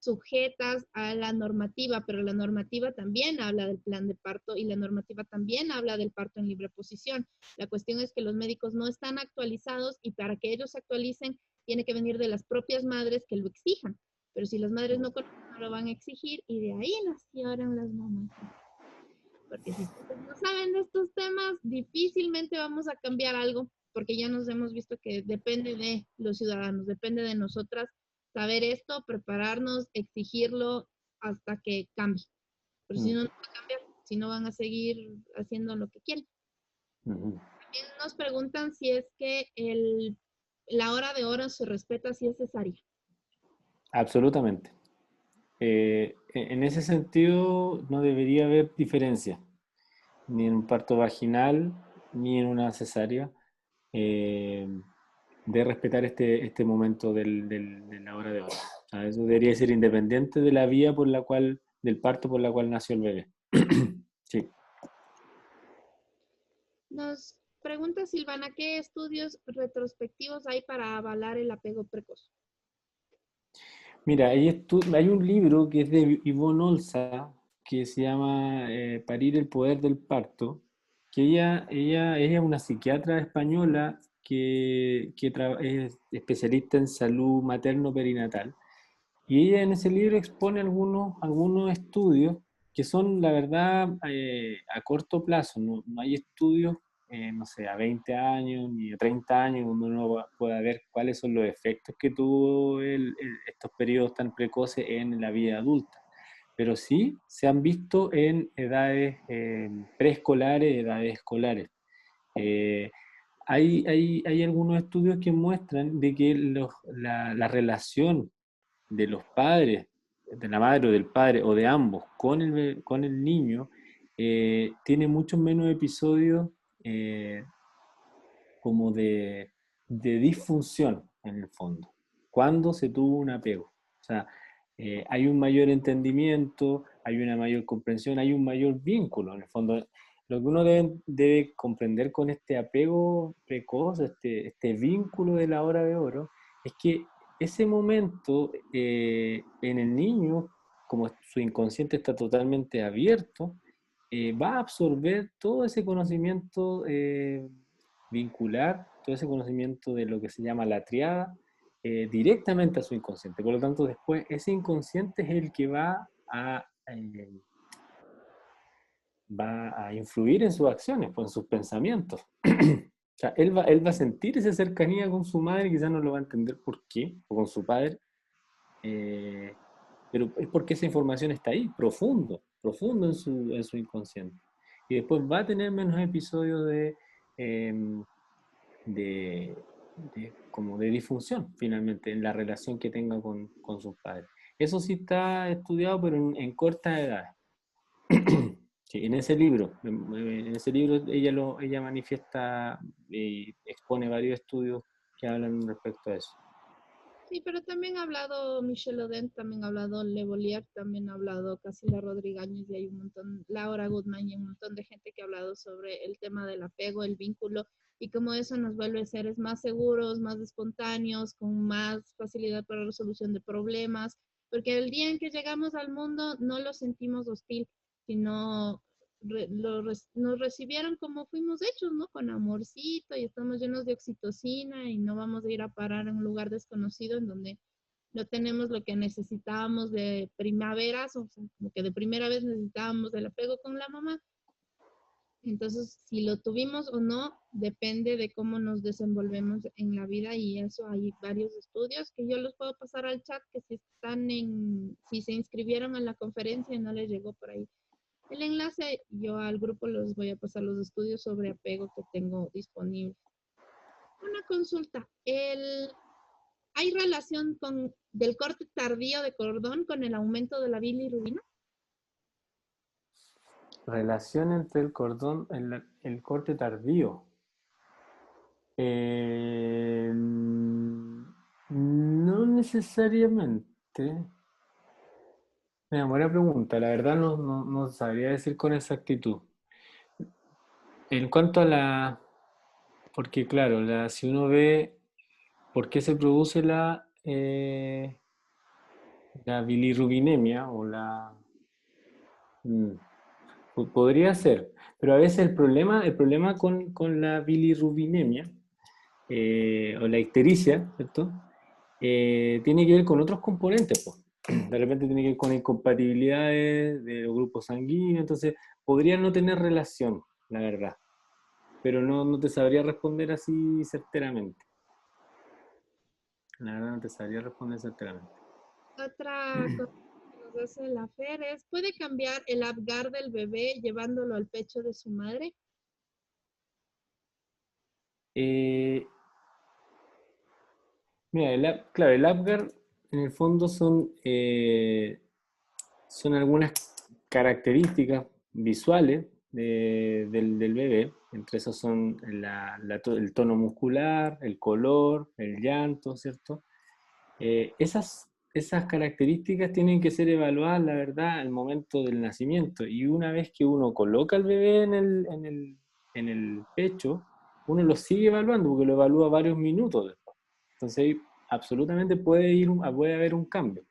sujetas a la normativa, pero la normativa también habla del plan de parto y la normativa también habla del parto en libre posición. La cuestión es que los médicos no están actualizados y para que ellos se actualicen tiene que venir de las propias madres que lo exijan. Pero si las madres no conocen, no lo van a exigir y de ahí nacieron las mamás. Porque si ustedes no saben de estos temas, difícilmente vamos a cambiar algo, porque ya nos hemos visto que depende de los ciudadanos, depende de nosotras saber esto, prepararnos, exigirlo hasta que cambie. Pero si no, no va a cambiar, si no van a seguir haciendo lo que quieren. También nos preguntan si es que la hora de oro se respeta si es cesárea.
Absolutamente. En ese sentido, no debería haber diferencia, ni en un parto vaginal, ni en una cesárea, eh, de respetar este momento de la hora de hora. O sea, eso debería ser independiente de la vía del parto por la cual nació el bebé. Sí.
Nos pregunta Silvana, ¿qué estudios retrospectivos hay para avalar el apego precoz?
Mira, hay un libro que es de Yvonne Olza, que se llama Parir el poder del parto, que ella es una psiquiatra española que es especialista en salud materno-perinatal. Y ella en ese libro expone algunos estudios que son, la verdad, a corto plazo. No hay estudios, no sé, a 20 años ni a 30 años, donde uno pueda ver cuáles son los efectos que tuvo estos periodos tan precoces en la vida adulta. Pero sí se han visto en edades preescolares, edades escolares. Eh, hay algunos estudios que muestran de que la relación de los padres, de la madre o del padre o de ambos con el niño, tiene muchos menos episodios eh, como de disfunción en el fondo, cuando se tuvo un apego. O sea, hay un mayor entendimiento, hay una mayor comprensión, hay un mayor vínculo. En el fondo, lo que uno debe comprender con este apego precoz, este vínculo de la hora de oro, es que ese momento en el niño, como su inconsciente está totalmente abierto, va a absorber todo ese conocimiento vincular, todo ese conocimiento de lo que se llama la triada, directamente a su inconsciente. Por lo tanto, después ese inconsciente es el que va a influir en sus acciones, pues, en sus pensamientos. O sea, él va a sentir esa cercanía con su madre, quizás no lo va a entender por qué, o con su padre, eh, pero es porque esa información está ahí, profundo en su inconsciente. Y después va a tener menos episodios eh, de, como de disfunción, finalmente, en la relación que tenga con sus padres. Eso sí está estudiado, pero en corta edad. Sí, en ese libro ella manifiesta y expone varios estudios que hablan respecto a eso.
Sí, pero también ha hablado Michelle Odent, también ha hablado Le Bollier, también ha hablado Casila Rodríguez y hay un montón, Laura Goodman y un montón de gente que ha hablado sobre el tema del apego, el vínculo y cómo eso nos vuelve seres más seguros, más espontáneos, con más facilidad para resolución de problemas, porque el día en que llegamos al mundo no lo sentimos hostil, sino nos recibieron como fuimos hechos, ¿no? Con amorcito y estamos llenos de oxitocina y no vamos a ir a parar a un lugar desconocido en donde no tenemos lo que necesitábamos de primaveras, o sea, como que de primera vez necesitábamos el apego con la mamá. Entonces, si lo tuvimos o no, depende de cómo nos desenvolvemos en la vida y eso hay varios estudios que yo los puedo pasar al chat, que si se inscribieron a la conferencia y no les llegó por ahí el enlace, yo al grupo les voy a pasar los estudios sobre apego que tengo disponible. Una consulta, ¿hay relación del corte tardío de cordón con el aumento de la bilirrubina?
Relación entre el cordón, el corte tardío. No necesariamente. Mira, buena pregunta. La verdad no sabría decir con exactitud. En cuanto a porque claro, si uno ve por qué se produce la bilirrubinemia o mm, podría ser, pero a veces el problema con la bilirrubinemia o la ictericia, ¿cierto? Tiene que ver con otros componentes, pues. De repente tiene que ver con incompatibilidades de los grupos sanguíneos, entonces podría no tener relación, la verdad, pero no te sabría responder así certeramente. La verdad no te sabría responder certeramente.
Otra cosa que nos hace la Fer es, ¿puede cambiar el Apgar del bebé llevándolo al pecho de su madre?
Eh, Mira, claro, el Apgar en el fondo son algunas características visuales del bebé. Entre esos son el tono muscular, el color, el llanto, ¿cierto? Esas esas características tienen que ser evaluadas, la verdad, al momento del nacimiento. Y una vez que uno coloca al bebé en el pecho, uno lo sigue evaluando porque lo evalúa varios minutos después. Entonces, ahí absolutamente puede haber un cambio.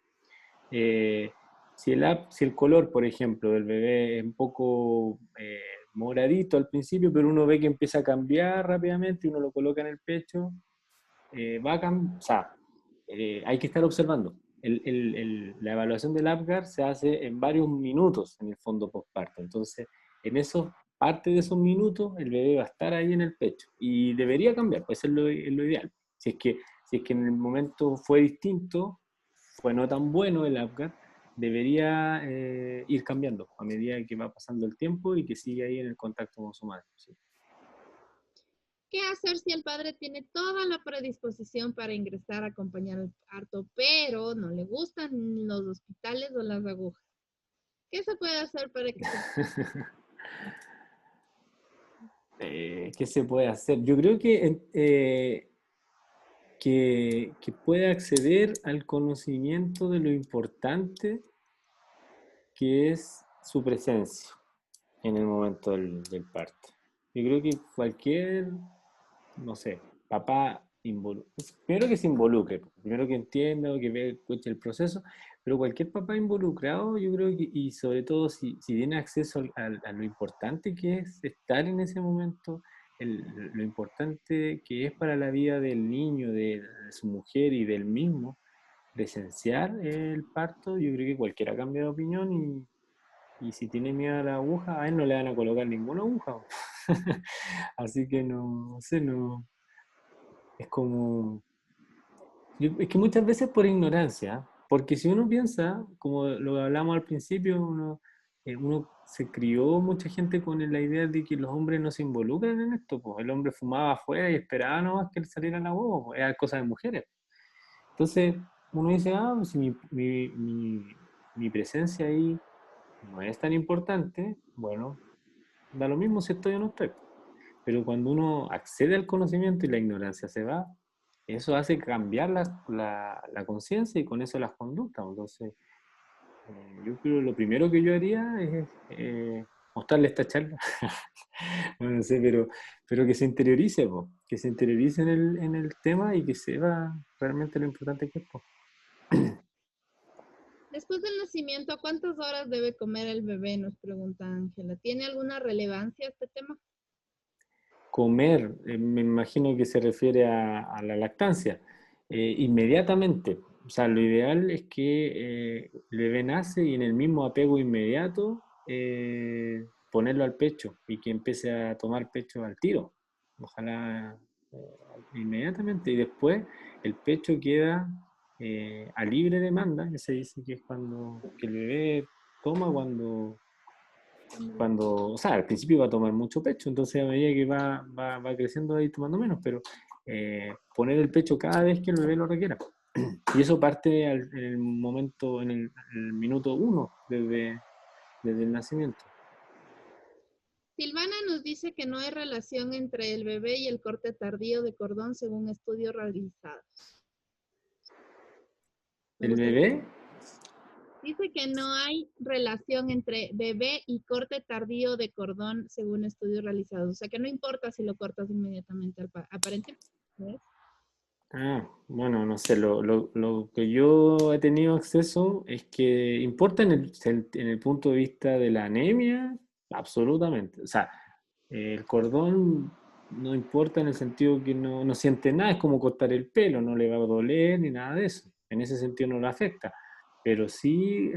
Eh, si el color, por ejemplo, del bebé es un poco moradito al principio, pero uno ve que empieza a cambiar rápidamente y uno lo coloca en el pecho, o sea, hay que estar observando. La evaluación del Apgar se hace en varios minutos en el fondo postparto. Entonces, en esos, parte de esos minutos, el bebé va a estar ahí en el pecho y debería cambiar, pues es lo ideal. Si es que en el momento fue distinto, fue no tan bueno el Apgar, debería ir cambiando a medida que va pasando el tiempo y que sigue ahí en el contacto con su madre. ¿Sí?
¿Qué hacer si el padre tiene toda la predisposición para ingresar a acompañar al parto, pero no le gustan los hospitales o las agujas? ¿Qué se puede hacer para que se...
¿Qué se puede hacer? Yo creo que puede acceder al conocimiento de lo importante que es su presencia en el momento del parto. Yo creo que cualquier, no sé, papá, primero que se involucre, primero que entienda o que vea, escuche el proceso, pero cualquier papá involucrado, yo creo que, y sobre todo si tiene acceso a lo importante que es estar en ese momento, lo importante que es para la vida del niño, de su mujer y del mismo, presenciar el parto, yo creo que cualquiera cambia de opinión y si tiene miedo a la aguja, a él no le van a colocar ninguna aguja. Así que no sé, no. Es como. Es que muchas veces por ignorancia, porque si uno piensa, como lo hablamos al principio, uno se crió mucha gente con la idea de que los hombres no se involucran en esto, pues el hombre fumaba afuera y esperaba nomás que le saliera la huevo, pues, era cosa de mujeres. Entonces uno dice, si mi presencia ahí no es tan importante, bueno, da lo mismo si estoy o no estoy. Pero cuando uno accede al conocimiento y la ignorancia se va, eso hace cambiar la conciencia y con eso las conductas. Entonces, yo creo que lo primero que yo haría es mostrarle esta charla. No sé, pero que se interiorice, po, que se interiorice en el tema y que sepa realmente lo importante que es. Po.
Después del nacimiento, ¿cuántas horas debe comer el bebé? Nos pregunta Ángela. ¿Tiene alguna relevancia este tema?
Comer, me imagino que se refiere a la lactancia, inmediatamente. O sea, lo ideal es que el bebé nace y en el mismo apego inmediato ponerlo al pecho y que empiece a tomar pecho al tiro. Ojalá inmediatamente. Y después el pecho queda a libre demanda, que se dice que es cuando que el bebé toma o sea, al principio va a tomar mucho pecho, entonces a medida que va creciendo va a ir tomando menos, pero poner el pecho cada vez que el bebé lo requiera. Y eso parte en el momento, en el minuto uno desde el nacimiento.
Silvana nos dice que no hay relación entre el bebé y el corte tardío de cordón según estudios realizados.
¿El bebé?
Dice que no hay relación entre bebé y corte tardío de cordón según estudios realizados. O sea que no importa si lo cortas inmediatamente aparentemente. ¿Ves?
Bueno, no sé, lo que yo he tenido acceso es que importa en el punto de vista de la anemia, absolutamente. O sea, el cordón no importa en el sentido que no siente nada, es como cortar el pelo, no le va a doler ni nada de eso. En ese sentido no le afecta. Pero sí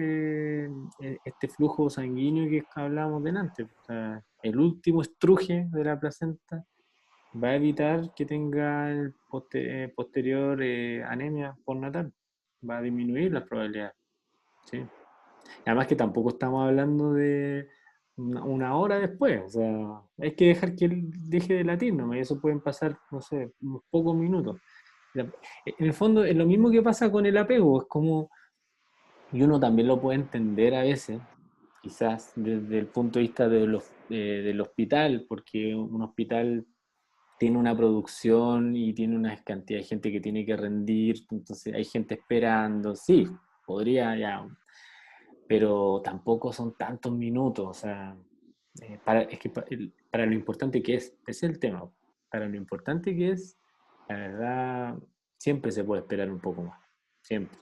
este flujo sanguíneo que hablábamos delante, o sea, el último estruje de la placenta va a evitar que tenga el posterior anemia postnatal. Va a disminuir las probabilidades. ¿Sí? Además que tampoco estamos hablando de una hora después. O sea, hay que dejar que él deje de latir, ¿no? Y eso pueden pasar, no sé, unos pocos minutos. En el fondo es lo mismo que pasa con el apego. Es como, y uno también lo puede entender a veces, quizás desde el punto de vista del hospital, porque un hospital tiene una producción y tiene una cantidad de gente que tiene que rendir, entonces hay gente esperando, sí, podría ya, pero tampoco son tantos minutos, o sea, es que para lo importante que es, ese es el tema, para lo importante que es, la verdad, siempre se puede esperar un poco más, siempre.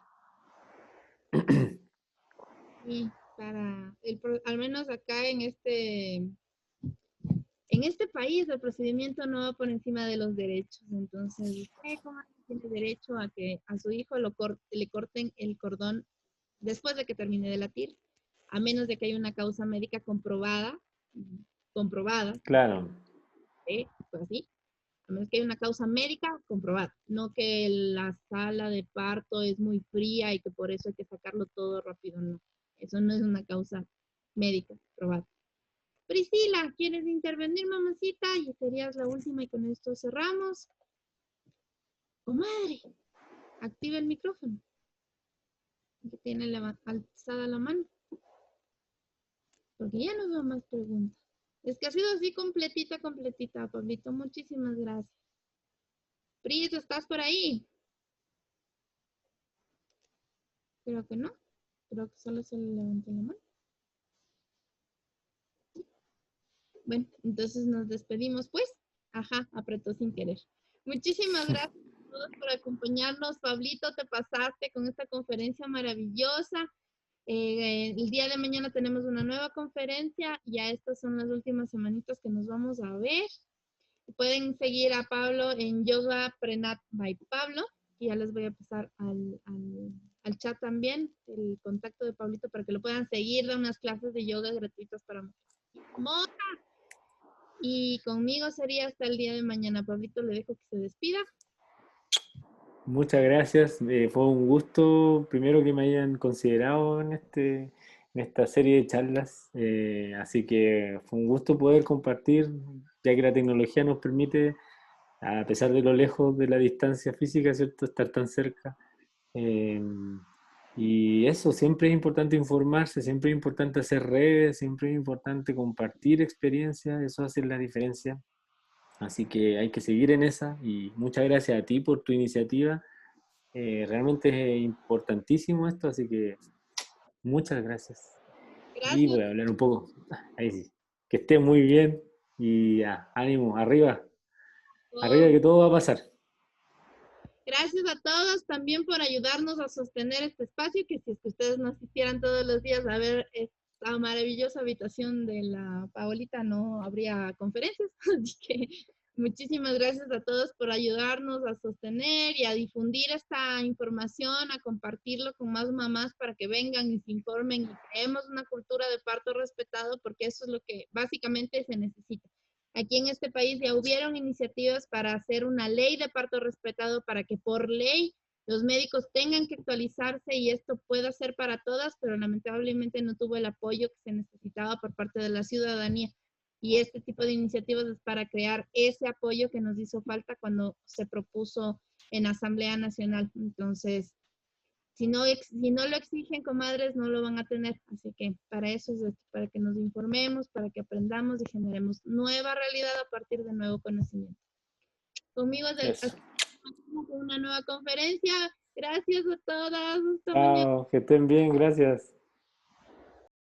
Y al menos acá en este país el procedimiento no va por encima de los derechos. Entonces, usted como tiene derecho a que a su hijo le corten el cordón después de que termine de latir, a menos de que haya una causa médica comprobada,
Claro,
pues así, a menos que haya una causa médica comprobada, no que la sala de parto es muy fría y que por eso hay que sacarlo todo rápido, no. Eso no es una causa médica probada. Priscila, ¿quieres intervenir, mamacita? Y serías la última y con esto cerramos. Comadre, activa el micrófono. Que tiene alzada la mano. Porque ya no veo más preguntas. Es que ha sido así completita, Pablito. Muchísimas gracias. Pris, ¿estás por ahí? Creo que no. Creo que solo se le levantó la mano. Bueno, entonces nos despedimos, pues. Ajá, apretó sin querer. Muchísimas gracias a todos por acompañarnos. Pablito, te pasaste con esta conferencia maravillosa. El día de mañana tenemos una nueva conferencia. Ya estas son las últimas semanitas que nos vamos a ver. Pueden seguir a Pablo en Yoga Prenat by Pablo. Y ya les voy a pasar al chat también el contacto de Pablito para que lo puedan seguir. Da unas clases de yoga gratuitas para mujeres. Y conmigo sería hasta el día de mañana. Pablito, le dejo que se despida.
muchas gracias. Fue un gusto, primero, que me hayan considerado en esta serie de charlas. Así que fue un gusto poder compartir, ya que la tecnología nos permite, a pesar de lo lejos de la distancia física, ¿cierto?, estar tan cerca. Eh, y eso, siempre es importante informarse, siempre es importante hacer redes, siempre es importante compartir experiencias, eso hace la diferencia. Así que hay que seguir en esa y muchas gracias a ti por tu iniciativa. Realmente es importantísimo esto, así que muchas gracias. Y
Gracias.
voy a hablar un poco. Ahí sí. Que esté muy bien y ánimo, arriba, arriba que todo va a pasar.
Gracias a todos también por ayudarnos a sostener este espacio, que si es que ustedes no asistieran todos los días a ver esta maravillosa habitación de la Paolita, no habría conferencias. Así que muchísimas gracias a todos por ayudarnos a sostener y a difundir esta información, a compartirlo con más mamás para que vengan y se informen y creemos una cultura de parto respetado, porque eso es lo que básicamente se necesita. Aquí en este país ya hubieron iniciativas para hacer una ley de parto respetado para que por ley los médicos tengan que actualizarse y esto pueda ser para todas, pero lamentablemente no tuvo el apoyo que se necesitaba por parte de la ciudadanía. Y este tipo de iniciativas es para crear ese apoyo que nos hizo falta cuando se propuso en Asamblea Nacional. Entonces, si no lo exigen, comadres, no lo van a tener. Así que para eso es esto, para que nos informemos, para que aprendamos y generemos nueva realidad a partir de nuevo conocimiento. Conmigo es una nueva conferencia. Gracias a todas. Hasta mañana.
Chao, que estén bien, gracias.